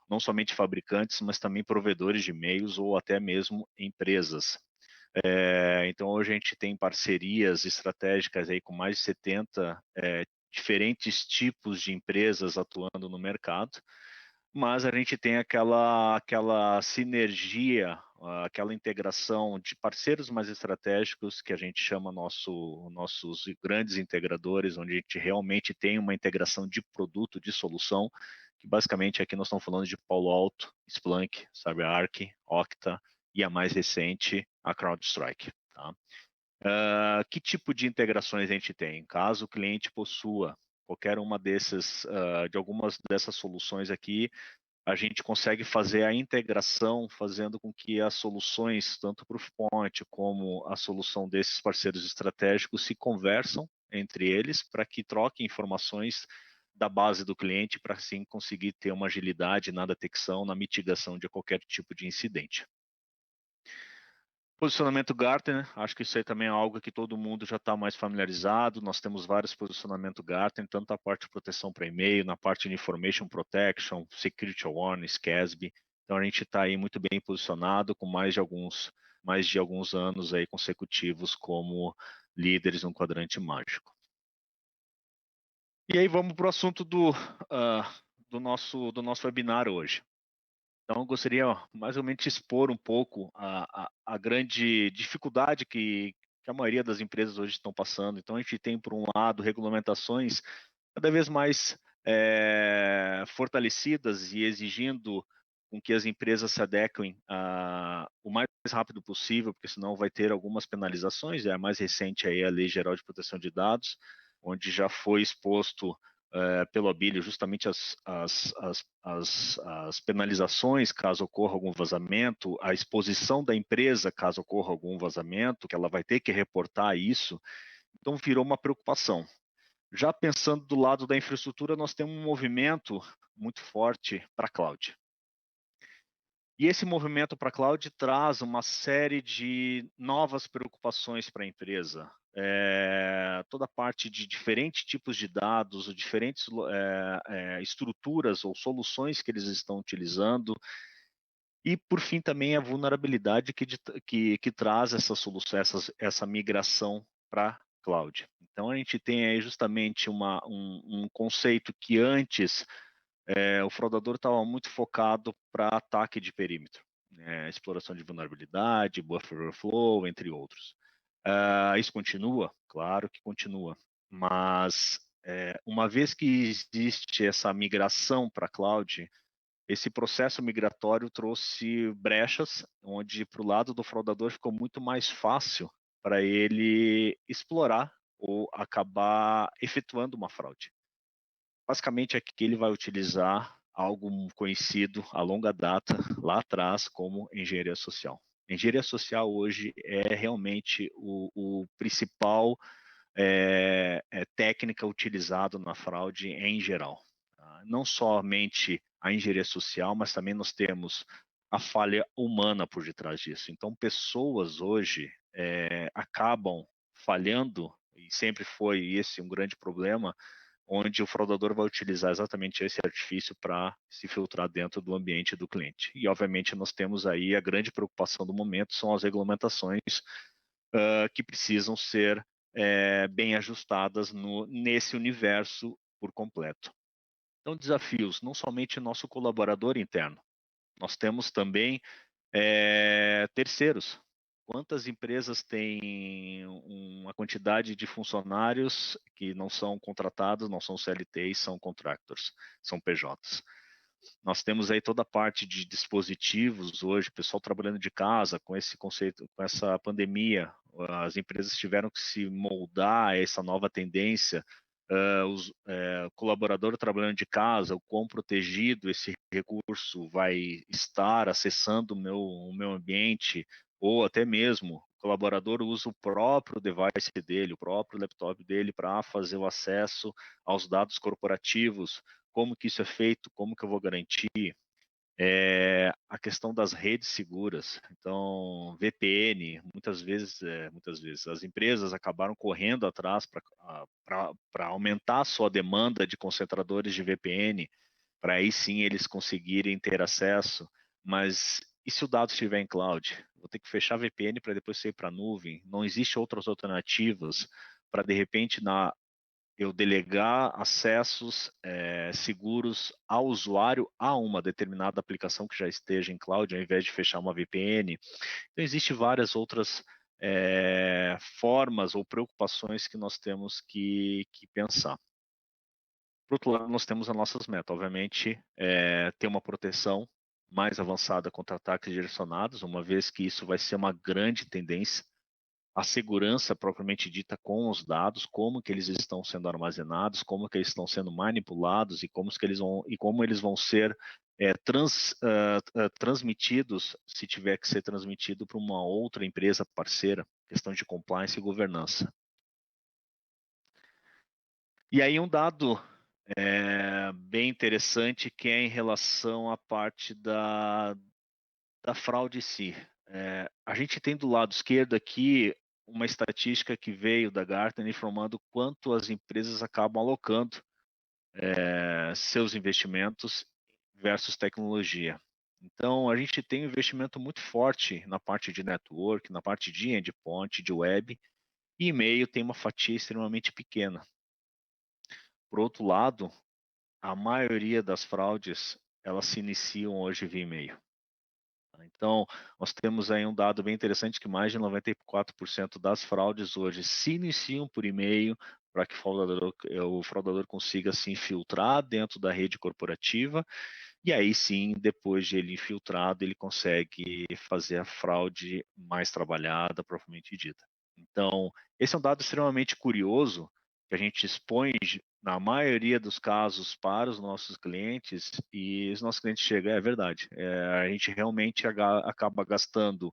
Não somente fabricantes, mas também provedores de e-mails ou até mesmo empresas. Então, hoje a gente tem parcerias estratégicas aí com mais de 70 diferentes tipos de empresas atuando no mercado, mas a gente tem aquela sinergia, aquela integração de parceiros mais estratégicos que a gente chama nossos grandes integradores, onde a gente realmente tem uma integração de produto, de solução, que basicamente aqui nós estamos falando de Palo Alto, Splunk, CyberArk, Okta e a mais recente, a CrowdStrike. Tá? Que tipo de integrações a gente tem? Caso o cliente possua qualquer uma de algumas dessas soluções aqui, a gente consegue fazer a integração, fazendo com que as soluções, tanto para o Proofpoint como a solução desses parceiros estratégicos, se conversam entre eles para que troquem informações da base do cliente para assim conseguir ter uma agilidade na detecção, na mitigação de qualquer tipo de incidente. Posicionamento Gartner, acho que isso aí também é algo que todo mundo já está mais familiarizado. Nós temos vários posicionamentos Gartner, tanto na parte de proteção para e-mail, na parte de Information Protection, Security Awareness, CASB. Então a gente está aí muito bem posicionado, com mais de alguns anos aí consecutivos como líderes no quadrante mágico. E aí vamos para o assunto do nosso webinar hoje. Então, eu gostaria mais ou menos expor um pouco a grande dificuldade que a maioria das empresas hoje estão passando. Então, a gente tem, por um lado, regulamentações cada vez mais fortalecidas e exigindo com que as empresas se adequem o mais rápido possível, porque senão vai ter algumas penalizações. A mais recente aí é a Lei Geral de Proteção de Dados, onde já foi exposto pelo Abílio justamente as penalizações caso ocorra algum vazamento, a exposição da empresa caso ocorra algum vazamento, que ela vai ter que reportar isso. Então virou uma preocupação. Já pensando do lado da infraestrutura, nós temos um movimento muito forte para a cloud. E esse movimento para a cloud traz uma série de novas preocupações para a empresa. Toda a parte de diferentes tipos de dados, diferentes estruturas ou soluções que eles estão utilizando. E, por fim, também a vulnerabilidade que traz essa solução, essa migração para cloud. Então a gente tem aí justamente um conceito que antes o fraudador estava muito focado para ataque de perímetro, exploração de vulnerabilidade, buffer overflow, entre outros. Isso continua? Claro que continua, mas uma vez que existe essa migração para cloud, esse processo migratório trouxe brechas, onde para o lado do fraudador ficou muito mais fácil para ele explorar ou acabar efetuando uma fraude. Basicamente é que ele vai utilizar algo conhecido a longa data, lá atrás, como engenharia social. Engenharia social hoje é realmente o principal técnica utilizada na fraude em geral. Tá? Não somente a engenharia social, mas também nós temos a falha humana por detrás disso. Então, pessoas hoje acabam falhando, e sempre foi esse um grande problema, onde o fraudador vai utilizar exatamente esse artifício para se filtrar dentro do ambiente do cliente. E, obviamente, nós temos aí a grande preocupação do momento, são as regulamentações que precisam ser bem ajustadas nesse universo por completo. Então, desafios, não somente nosso colaborador interno, nós temos também terceiros. Quantas empresas têm uma quantidade de funcionários que não são contratados, não são CLTs, são contractors, são PJs. Nós temos aí toda a parte de dispositivos hoje, pessoal trabalhando de casa com esse conceito, com essa pandemia, as empresas tiveram que se moldar a essa nova tendência, os colaborador trabalhando de casa, o quão protegido esse recurso vai estar acessando o meu ambiente, ou até mesmo o colaborador usa o próprio device dele, o próprio laptop dele para fazer o acesso aos dados corporativos, como que isso é feito, como que eu vou garantir, a questão das redes seguras. Então, VPN, muitas vezes as empresas acabaram correndo atrás para aumentar a sua demanda de concentradores de VPN, para aí sim eles conseguirem ter acesso. Mas e se o dado estiver em cloud? Vou ter que fechar VPN para depois sair para a nuvem. Não existe outras alternativas para, de repente, eu delegar acessos seguros ao usuário a uma determinada aplicação que já esteja em cloud, ao invés de fechar uma VPN. Então, existem várias outras formas ou preocupações que nós temos que pensar. Por outro lado, nós temos as nossas metas. Obviamente, ter uma proteção mais avançada contra ataques direcionados, uma vez que isso vai ser uma grande tendência. A segurança propriamente dita com os dados, como que eles estão sendo armazenados, como que eles estão sendo manipulados e como eles vão ser transmitidos, se tiver que ser transmitido para uma outra empresa parceira, questão de compliance e governança. E aí um dado bem interessante que é em relação à parte da fraude em si. A gente tem do lado esquerdo aqui uma estatística que veio da Gartner informando quanto as empresas acabam alocando seus investimentos versus tecnologia. Então, a gente tem um investimento muito forte na parte de network, na parte de endpoint, de web, e e-mail tem uma fatia extremamente pequena. Por outro lado, a maioria das fraudes, elas se iniciam hoje via e-mail. Então, nós temos aí um dado bem interessante que mais de 94% das fraudes hoje se iniciam por e-mail para que o fraudador consiga se infiltrar dentro da rede corporativa e aí sim, depois de ele infiltrado, ele consegue fazer a fraude mais trabalhada, propriamente dita. Então, esse é um dado extremamente curioso que a gente expõe na maioria dos casos para os nossos clientes e os nossos clientes chegam, é verdade, a gente realmente acaba gastando,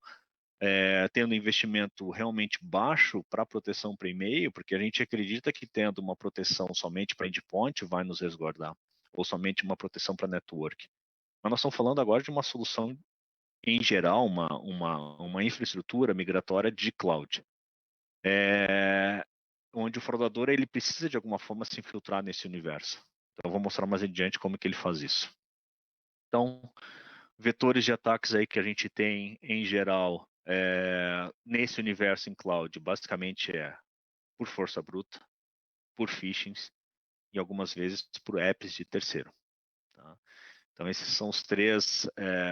tendo investimento realmente baixo para proteção para e-mail, porque a gente acredita que tendo uma proteção somente para endpoint vai nos resguardar, ou somente uma proteção para network. Mas nós estamos falando agora de uma solução em geral, uma infraestrutura migratória de cloud. Onde o fraudador ele precisa de alguma forma se infiltrar nesse universo. Então, eu vou mostrar mais adiante como que ele faz isso. Então, vetores de ataques aí que a gente tem em geral nesse universo em cloud, basicamente por força bruta, por phishings e algumas vezes por apps de terceiro. Tá? Então esses são os três,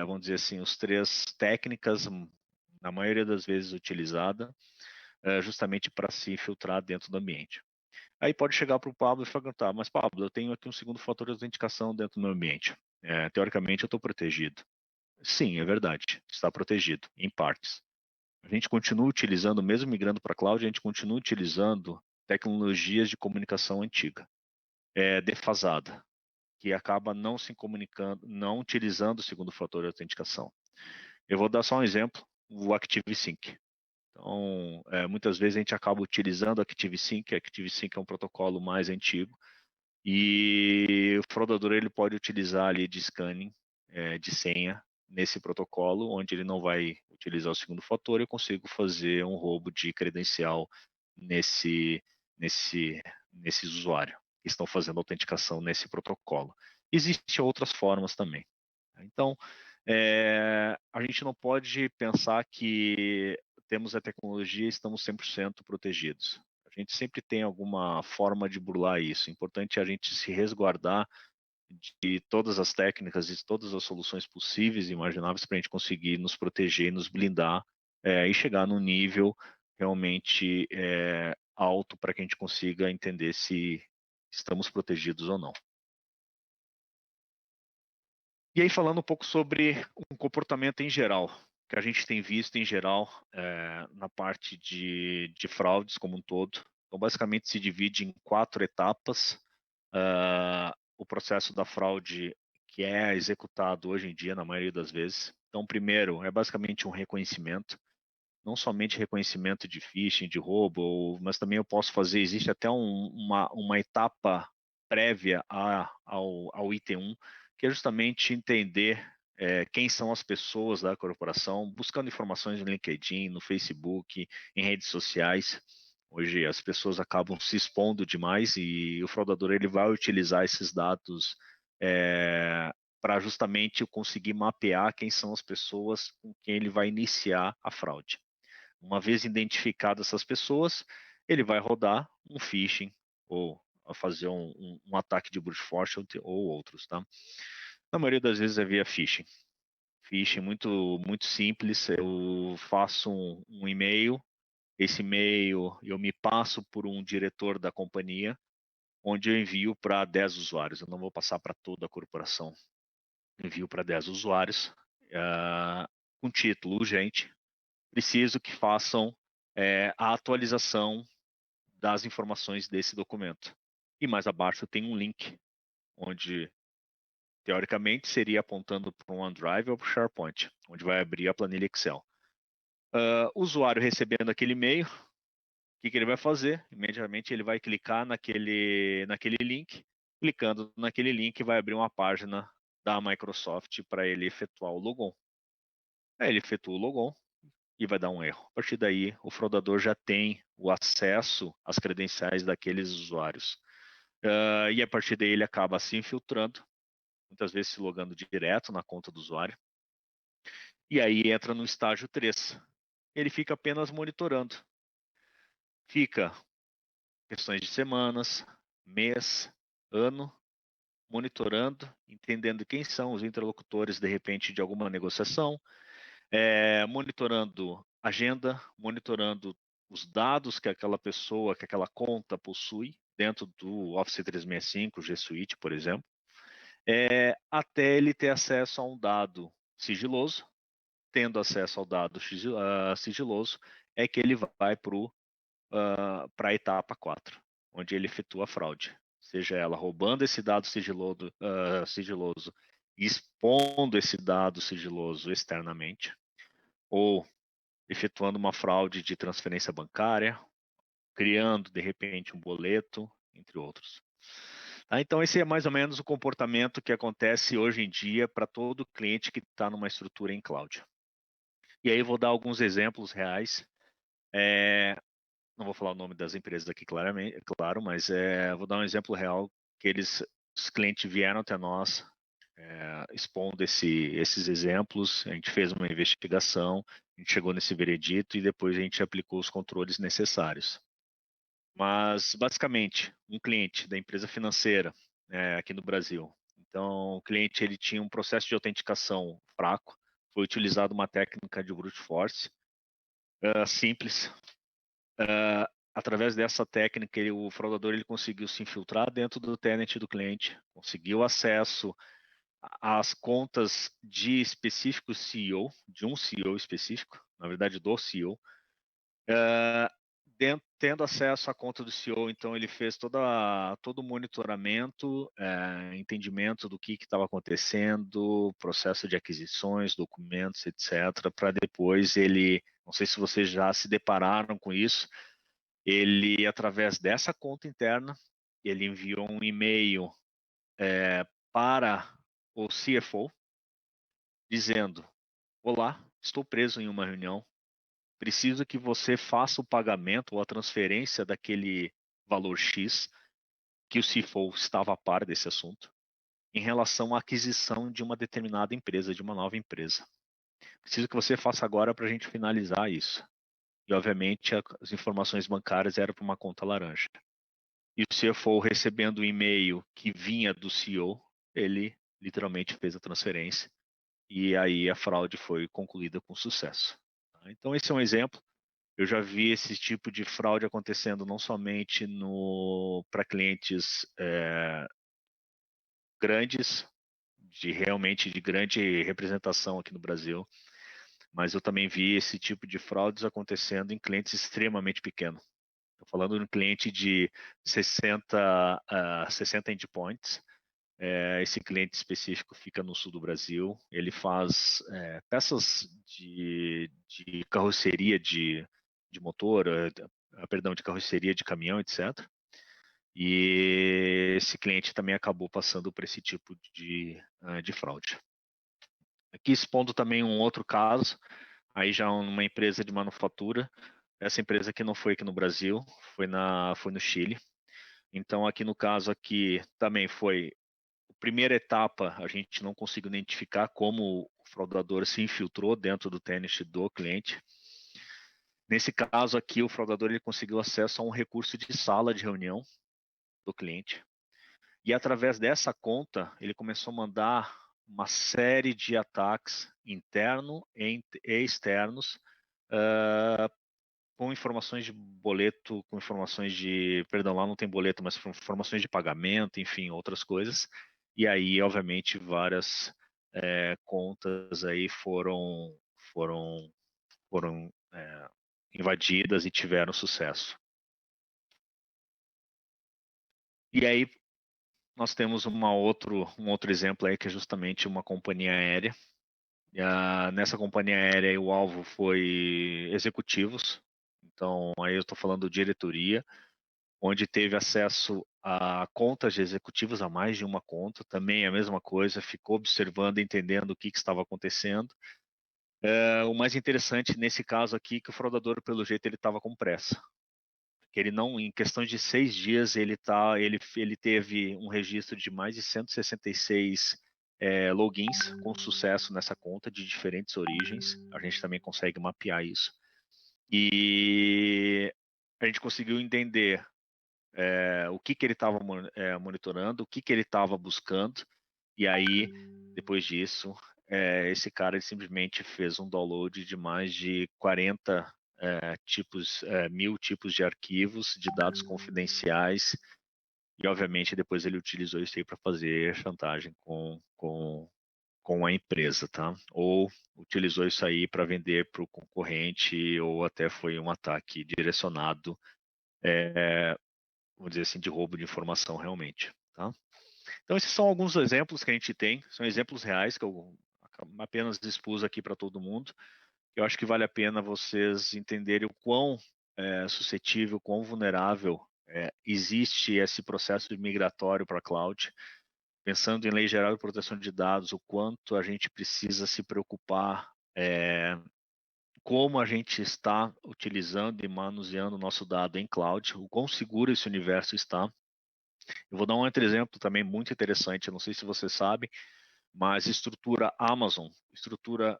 vamos dizer assim, os três técnicas, na maioria das vezes utilizada, justamente para se filtrar dentro do ambiente. Aí pode chegar para o Pablo e perguntar, mas Pablo, eu tenho aqui um segundo fator de autenticação dentro do meu ambiente. Teoricamente eu estou protegido. Sim, é verdade, está protegido, em partes. A gente continua utilizando, mesmo migrando para a cloud, a gente continua utilizando tecnologias de comunicação antiga, defasada, que acaba não se comunicando, não utilizando o segundo fator de autenticação. Eu vou dar só um exemplo, o ActiveSync. Então, muitas vezes a gente acaba utilizando o ActiveSync. ActiveSync é um protocolo mais antigo e o fraudador ele pode utilizar ali de scanning de senha nesse protocolo, onde ele não vai utilizar o segundo fator. Eu consigo fazer um roubo de credencial nesses usuários que estão fazendo autenticação nesse protocolo. Existem outras formas também. Então, a gente não pode pensar que temos a tecnologia e estamos 100% protegidos. A gente sempre tem alguma forma de burlar isso. O importante é a gente se resguardar de todas as técnicas e todas as soluções possíveis e imagináveis para a gente conseguir nos proteger e nos blindar e chegar num nível realmente alto para que a gente consiga entender se estamos protegidos ou não. E aí falando um pouco sobre um comportamento em geral, que a gente tem visto em geral na parte de fraudes como um todo. Então basicamente se divide em 4 etapas. O processo da fraude que é executado hoje em dia, na maioria das vezes. Então, primeiro, é basicamente um reconhecimento, não somente reconhecimento de phishing, de roubo, mas também eu posso fazer, existe até uma etapa prévia ao item 1, que é justamente entender quem são as pessoas da corporação, buscando informações no LinkedIn, no Facebook, em redes sociais. Hoje as pessoas acabam se expondo demais e o fraudador ele vai utilizar esses dados para justamente conseguir mapear quem são as pessoas com quem ele vai iniciar a fraude. Uma vez identificadas essas pessoas, ele vai rodar um phishing ou fazer um ataque de brute force ou outros, tá? Na maioria das vezes é via phishing. Phishing muito simples. Eu faço um e-mail. Esse e-mail eu me passo por um diretor da companhia, onde eu envio para 10 usuários. Eu não vou passar para toda a corporação. Eu envio para 10 usuários com título urgente. Preciso que façam a atualização das informações desse documento. E mais abaixo tem um link, onde teoricamente seria apontando para um OneDrive ou para o SharePoint, onde vai abrir a planilha Excel. O usuário recebendo aquele e-mail, o que ele vai fazer? Imediatamente ele vai clicar naquele link. Clicando naquele link, vai abrir uma página da Microsoft para ele efetuar o logon. Aí ele efetua o logon e vai dar um erro. A partir daí, o fraudador já tem o acesso às credenciais daqueles usuários. E a partir daí ele acaba se infiltrando, muitas vezes se logando direto na conta do usuário. E aí entra no estágio 3. Ele fica apenas monitorando. Fica questões de semanas, mês, ano, monitorando, entendendo quem são os interlocutores, de repente, de alguma negociação, monitorando agenda, monitorando os dados que aquela pessoa, que aquela conta possui dentro do Office 365, G Suite, por exemplo, até ele ter acesso a um dado sigiloso. Tendo acesso ao dado sigiloso, é que ele vai para a etapa 4, onde ele efetua a fraude. Seja ela roubando esse dado sigiloso, expondo esse dado sigiloso externamente, ou efetuando uma fraude de transferência bancária, criando, de repente, um boleto, entre outros. Então, esse é mais ou menos o comportamento que acontece hoje em dia para todo cliente que está numa estrutura em cloud. E aí eu vou dar alguns exemplos reais. Não vou falar o nome das empresas aqui claramente, claro, mas vou dar um exemplo real que os clientes vieram até nós expondo esses exemplos. A gente fez uma investigação, a gente chegou nesse veredito e depois a gente aplicou os controles necessários. Mas, basicamente, um cliente da empresa financeira aqui no Brasil. Então, o cliente ele tinha um processo de autenticação fraco, foi utilizada uma técnica de brute force simples. Através dessa técnica, o fraudador ele conseguiu se infiltrar dentro do tenant do cliente, conseguiu acesso às contas de específico CEO, de um CEO específico, na verdade do CEO, tendo acesso à conta do CEO, então ele fez todo o monitoramento, entendimento do que estava acontecendo, processo de aquisições, documentos, etc., para depois ele, não sei se vocês já se depararam com isso, ele, através dessa conta interna, ele enviou um e-mail para o CFO, dizendo: olá, estou preso em uma reunião, preciso que você faça o pagamento ou a transferência daquele valor X, que o CFO estava a par desse assunto, em relação à aquisição de uma determinada empresa, de uma nova empresa. Preciso que você faça agora para a gente finalizar isso. E, obviamente, as informações bancárias eram para uma conta laranja. E o CFO, recebendo o e-mail que vinha do CEO, ele literalmente fez a transferência. E aí a fraude foi concluída com sucesso. Então, esse é um exemplo. Eu já vi esse tipo de fraude acontecendo não somente para clientes grandes, realmente de grande representação aqui no Brasil, mas eu também vi esse tipo de fraudes acontecendo em clientes extremamente pequenos. Estou falando de um cliente de 60 endpoints. Esse cliente específico fica no sul do Brasil. Ele faz peças de carroceria de motor, perdão, de carroceria de caminhão, etc. E esse cliente também acabou passando por esse tipo de fraude. Aqui expondo também um outro caso, aí já uma empresa de manufatura. Essa empresa aqui não foi aqui no Brasil, foi no Chile. Então, aqui no caso aqui também foi a primeira etapa, a gente não conseguiu identificar como o fraudador se infiltrou dentro do tenant do cliente. Nesse caso aqui, o fraudador ele conseguiu acesso a um recurso de sala de reunião do cliente. E através dessa conta, ele começou a mandar uma série de ataques internos e externos com informações de boleto, com informações de, perdão, lá não tem boleto, mas informações de pagamento, enfim, outras coisas. E aí, obviamente, várias contas aí foram invadidas e tiveram sucesso. E aí nós temos um outro exemplo aí que é justamente uma companhia aérea. Nessa companhia aérea o alvo foi executivos. Então aí eu estou falando diretoria, onde teve acesso a contas de executivos, a mais de uma conta, também a mesma coisa, ficou observando, entendendo o que estava acontecendo. O mais interessante nesse caso aqui é que o fraudador, pelo jeito, ele estava com pressa. Que ele não, em questão de 6 dias, ele teve um registro de mais de 166 logins com sucesso nessa conta de diferentes origens. A gente também consegue mapear isso. E a gente conseguiu entender o que ele estava monitorando, o que ele estava buscando, e aí, depois disso, esse cara ele simplesmente fez um download de mais de 40 mil tipos de arquivos de dados confidenciais, e obviamente depois ele utilizou isso aí para fazer chantagem com a empresa, tá? Ou utilizou isso aí para vender para o concorrente, ou até foi um ataque direcionado vamos dizer assim, de roubo de informação realmente. Tá? Então, esses são alguns exemplos que a gente tem, são exemplos reais que eu apenas expus aqui para todo mundo. Eu acho que vale a pena vocês entenderem o quão suscetível, quão vulnerável existe esse processo migratório para a cloud. Pensando em lei geral de proteção de dados, o quanto a gente precisa se preocupar como a gente está utilizando e manuseando o nosso dado em cloud, o quão seguro esse universo está. Eu vou dar um outro exemplo também muito interessante, não sei se você sabe, mas estrutura Amazon, estrutura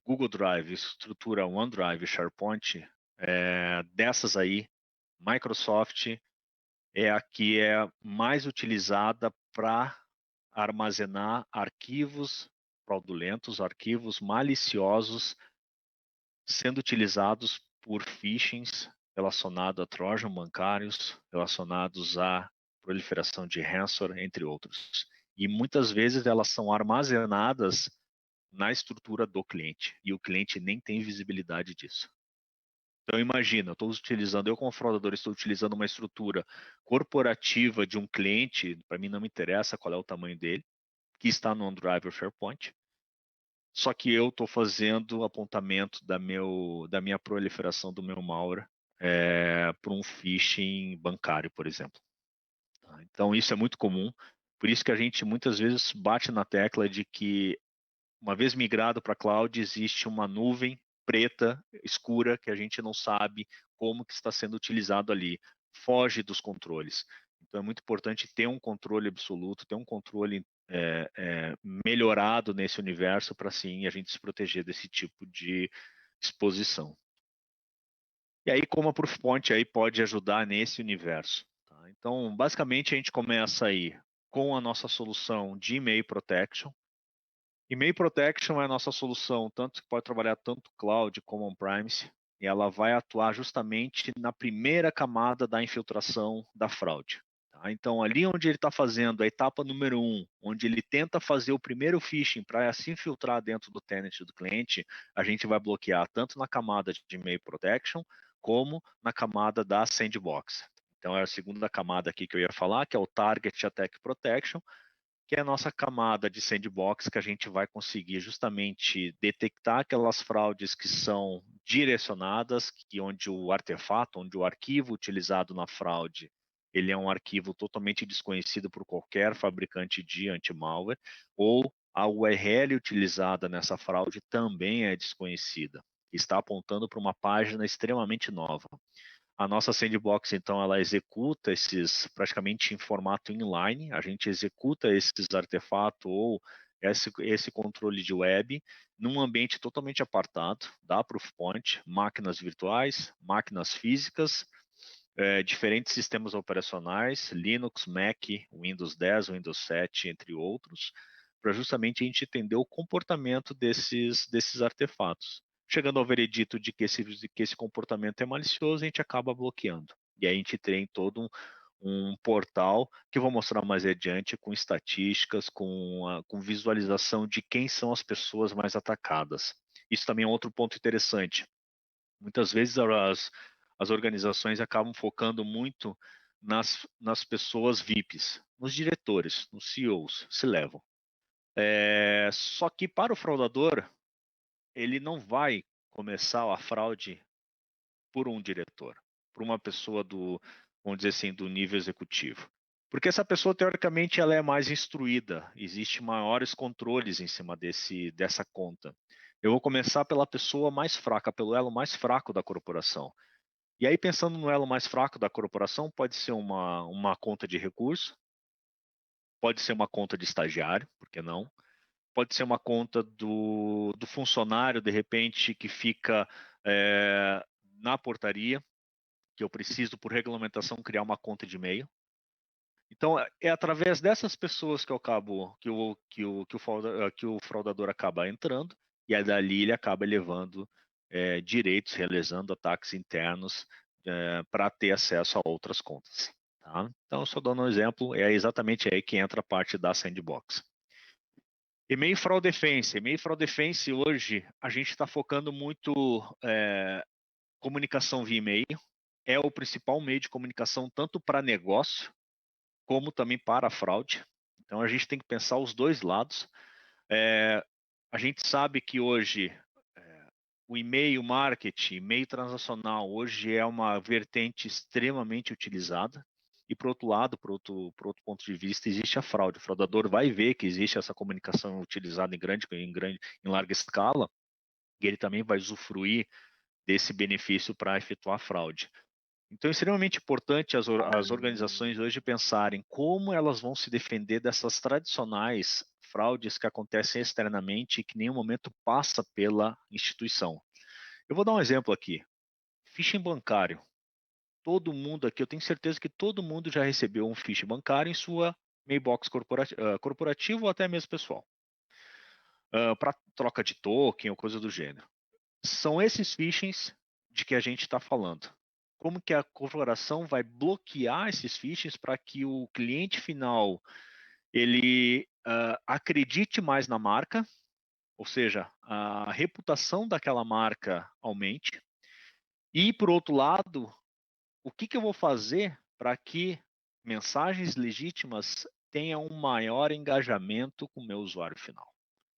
Google Drive, estrutura OneDrive, SharePoint, dessas aí, Microsoft é a que é mais utilizada para armazenar arquivos fraudulentos, arquivos maliciosos, sendo utilizados por phishings relacionados a trojan bancários, relacionados à proliferação de ransomware, entre outros. E muitas vezes elas são armazenadas na estrutura do cliente e o cliente nem tem visibilidade disso. Então imagina, eu como fraudador estou utilizando uma estrutura corporativa de um cliente, para mim não me interessa qual é o tamanho dele, que está no OneDrive ou SharePoint, só que eu estou fazendo apontamento da minha proliferação do meu malware para um phishing bancário, por exemplo. Tá? Então isso é muito comum, por isso que a gente muitas vezes bate na tecla de que uma vez migrado para a cloud, existe uma nuvem preta, escura, que a gente não sabe como que está sendo utilizado ali. Foge dos controles. Então é muito importante ter um controle absoluto, ter um controle melhorado nesse universo para sim a gente se proteger desse tipo de exposição. E aí como a Proofpoint aí pode ajudar nesse universo? Tá? Então basicamente a gente começa aí com a nossa solução de e-mail protection. E-mail Protection é a nossa solução, tanto que pode trabalhar tanto cloud como on-premise, e ela vai atuar justamente na primeira camada da infiltração da fraude. Tá? Então, ali onde ele está fazendo a etapa número 1, onde ele tenta fazer o primeiro phishing para se infiltrar dentro do tenant do cliente, a gente vai bloquear tanto na camada de e-mail Protection, como na camada da sandbox. Então, é a segunda camada aqui que eu ia falar, que é o Target Attack Protection, que é a nossa camada de sandbox, que a gente vai conseguir justamente detectar aquelas fraudes que são direcionadas, que onde o artefato, onde o arquivo utilizado na fraude, ele é um arquivo totalmente desconhecido por qualquer fabricante de anti-malware, ou a URL utilizada nessa fraude também é desconhecida, está apontando para uma página extremamente nova. A nossa sandbox, então, ela executa esses praticamente em formato inline, a gente executa esses artefatos ou esse controle de web num ambiente totalmente apartado da Proofpoint, máquinas virtuais, máquinas físicas, diferentes sistemas operacionais, Linux, Mac, Windows 10, Windows 7, entre outros, para justamente a gente entender o comportamento desses artefatos. Chegando ao veredito de que esse comportamento é malicioso, a gente acaba bloqueando. E aí a gente tem todo um portal que eu vou mostrar mais adiante com estatísticas, com visualização de quem são as pessoas mais atacadas. Isso também é outro ponto interessante. Muitas vezes as organizações acabam focando muito nas pessoas VIPs, nos diretores, nos CEOs, se levam. Só que para o fraudador, ele não vai começar a fraude por um diretor, por uma pessoa vamos dizer assim, do nível executivo. Porque essa pessoa, teoricamente, ela é mais instruída, existe maiores controles em cima dessa conta. Eu vou começar pela pessoa mais fraca, pelo elo mais fraco da corporação. E aí, pensando no elo mais fraco da corporação, pode ser uma conta de recurso, pode ser uma conta de estagiário, por que não? Pode ser uma conta do funcionário, de repente, que fica na portaria, que eu preciso, por regulamentação, criar uma conta de e-mail. Então, é através dessas pessoas que eu acabo, que o fraudador acaba entrando, e aí dali ele acaba elevando direitos, realizando ataques internos para ter acesso a outras contas. Tá? Então, só dando um exemplo, é exatamente aí que entra a parte da sandbox. E-mail Fraud Defense. E-mail Fraud Defense, hoje, a gente está focando muito comunicação via e-mail. É o principal meio de comunicação tanto para negócio, como também para a fraude. Então, a gente tem que pensar os dois lados. A gente sabe que hoje o e-mail marketing, e-mail transacional, hoje é uma vertente extremamente utilizada. E, por outro lado, por outro ponto de vista, existe a fraude. O fraudador vai ver que existe essa comunicação utilizada em larga escala, e ele também vai usufruir desse benefício para efetuar a fraude. Então, é extremamente importante as organizações hoje pensarem como elas vão se defender dessas tradicionais fraudes que acontecem externamente e que em nenhum momento passa pela instituição. Eu vou dar um exemplo aqui. Phishing bancário. todo mundo aqui, eu tenho certeza que todo mundo já recebeu um phishing bancário em sua mailbox corporativa ou até mesmo pessoal, para troca de token ou coisa do gênero. São esses phishings de que a gente está falando. Como que a corporação vai bloquear esses phishings para que o cliente final ele acredite mais na marca, ou seja, a reputação daquela marca aumente. E, por outro lado, o que eu vou fazer para que mensagens legítimas tenham um maior engajamento com o meu usuário final?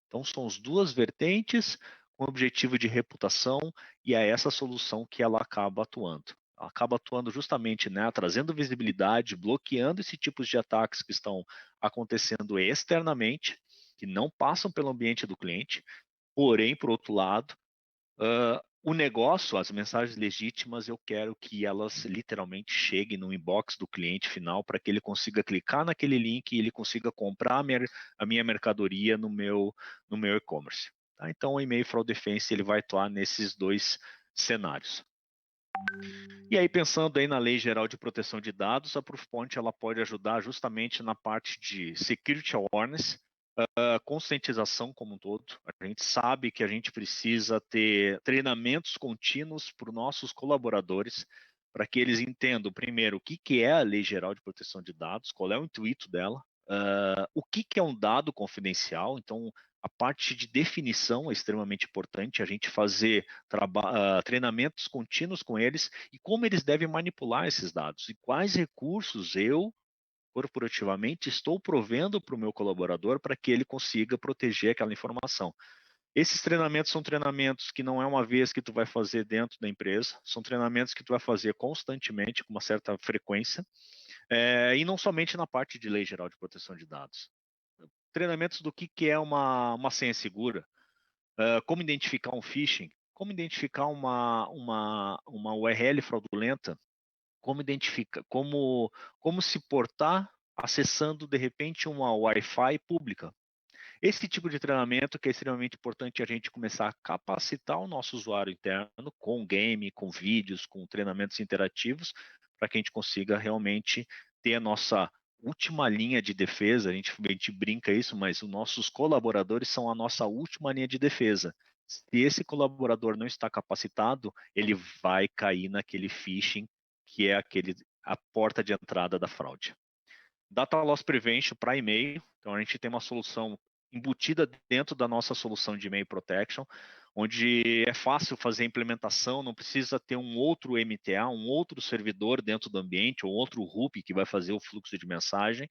Então, são as duas vertentes com o objetivo de reputação e é essa solução que ela acaba atuando. Ela acaba atuando justamente, né, trazendo visibilidade, bloqueando esse tipo de ataques que estão acontecendo externamente, que não passam pelo ambiente do cliente, porém, por outro lado, o negócio, as mensagens legítimas, eu quero que elas literalmente cheguem no inbox do cliente final para que ele consiga clicar naquele link e ele consiga comprar a minha mercadoria no meu e-commerce. Tá? Então, o e-mail fraud defense ele vai atuar nesses dois cenários. E aí, pensando aí na Lei Geral de Proteção de Dados, a Proofpoint ela pode ajudar justamente na parte de security awareness, conscientização como um todo. A gente sabe que a gente precisa ter treinamentos contínuos para os nossos colaboradores, para que eles entendam, primeiro, o que é a Lei Geral de Proteção de Dados, qual é o intuito dela, o que é um dado confidencial. Então, a parte de definição é extremamente importante, a gente fazer treinamentos contínuos com eles e como eles devem manipular esses dados e quais recursos eu, corporativamente, estou provendo para o meu colaborador para que ele consiga proteger aquela informação. Esses treinamentos são treinamentos que não é uma vez que tu vai fazer dentro da empresa, são treinamentos que tu vai fazer constantemente, com uma certa frequência, e não somente na parte de Lei Geral de Proteção de Dados. Treinamentos do que é uma senha segura, como identificar um phishing, como identificar uma URL fraudulenta, como identificar, como se portar acessando de repente uma Wi-Fi pública. Esse tipo de treinamento que é extremamente importante a gente começar a capacitar o nosso usuário interno com game, com vídeos, com treinamentos interativos, para que a gente consiga realmente ter a nossa última linha de defesa. A gente brinca isso, mas os nossos colaboradores são a nossa última linha de defesa. Se esse colaborador não está capacitado, ele vai cair naquele phishing, que é a porta de entrada da fraude. Data Loss Prevention para e-mail. Então, a gente tem uma solução embutida dentro da nossa solução de e-mail protection, onde é fácil fazer a implementação, não precisa ter um outro MTA, um outro servidor dentro do ambiente, ou outro RUP que vai fazer o fluxo de mensagem.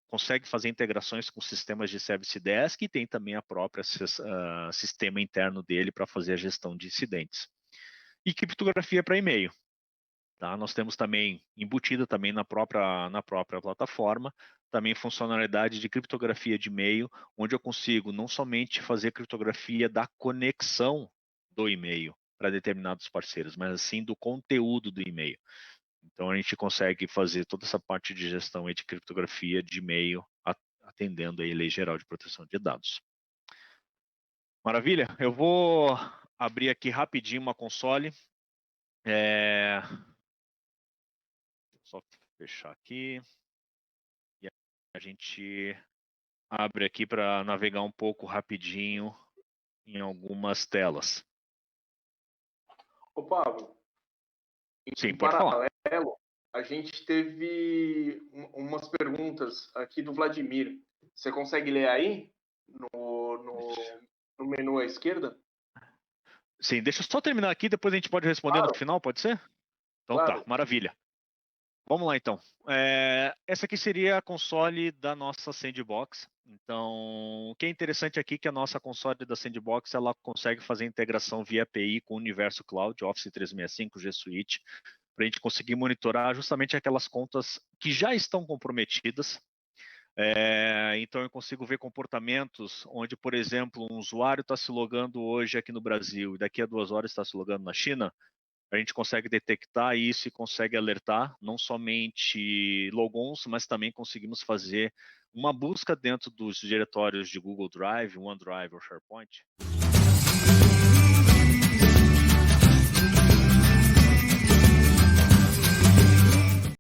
Consegue fazer integrações com sistemas de Service Desk e tem também a própria sistema interno dele para fazer a gestão de incidentes. E criptografia para e-mail. Tá? Nós temos também embutida também na própria plataforma, também funcionalidade de criptografia de e-mail, onde eu consigo não somente fazer criptografia da conexão do e-mail para determinados parceiros, mas assim do conteúdo do e-mail. Então a gente consegue fazer toda essa parte de gestão e de criptografia de e-mail, atendendo a Lei Geral de Proteção de Dados. Maravilha? Eu vou abrir aqui rapidinho uma console. Só fechar aqui. E a gente abre aqui para navegar um pouco rapidinho em algumas telas. Ô, Pablo, Sim, em pode falar. paralelo, a gente teve umas perguntas aqui do Vladimir. Você consegue ler aí no menu à esquerda? Sim, deixa eu só terminar aqui, depois a gente pode responder Claro, no final, pode ser? Então claro. tá, maravilha. Vamos lá então. Essa aqui seria a console da nossa Sandbox. Então, o que é interessante aqui é que a nossa console da Sandbox ela consegue fazer integração via API com o Universo Cloud, Office 365, G Suite, para a gente conseguir monitorar justamente aquelas contas que já estão comprometidas. Então eu consigo ver comportamentos onde, por exemplo, um usuário está se logando hoje aqui no Brasil e daqui a 2 horas está se logando na China. A gente consegue detectar isso e consegue alertar não somente logons, mas também conseguimos fazer uma busca dentro dos diretórios de Google Drive, OneDrive ou SharePoint.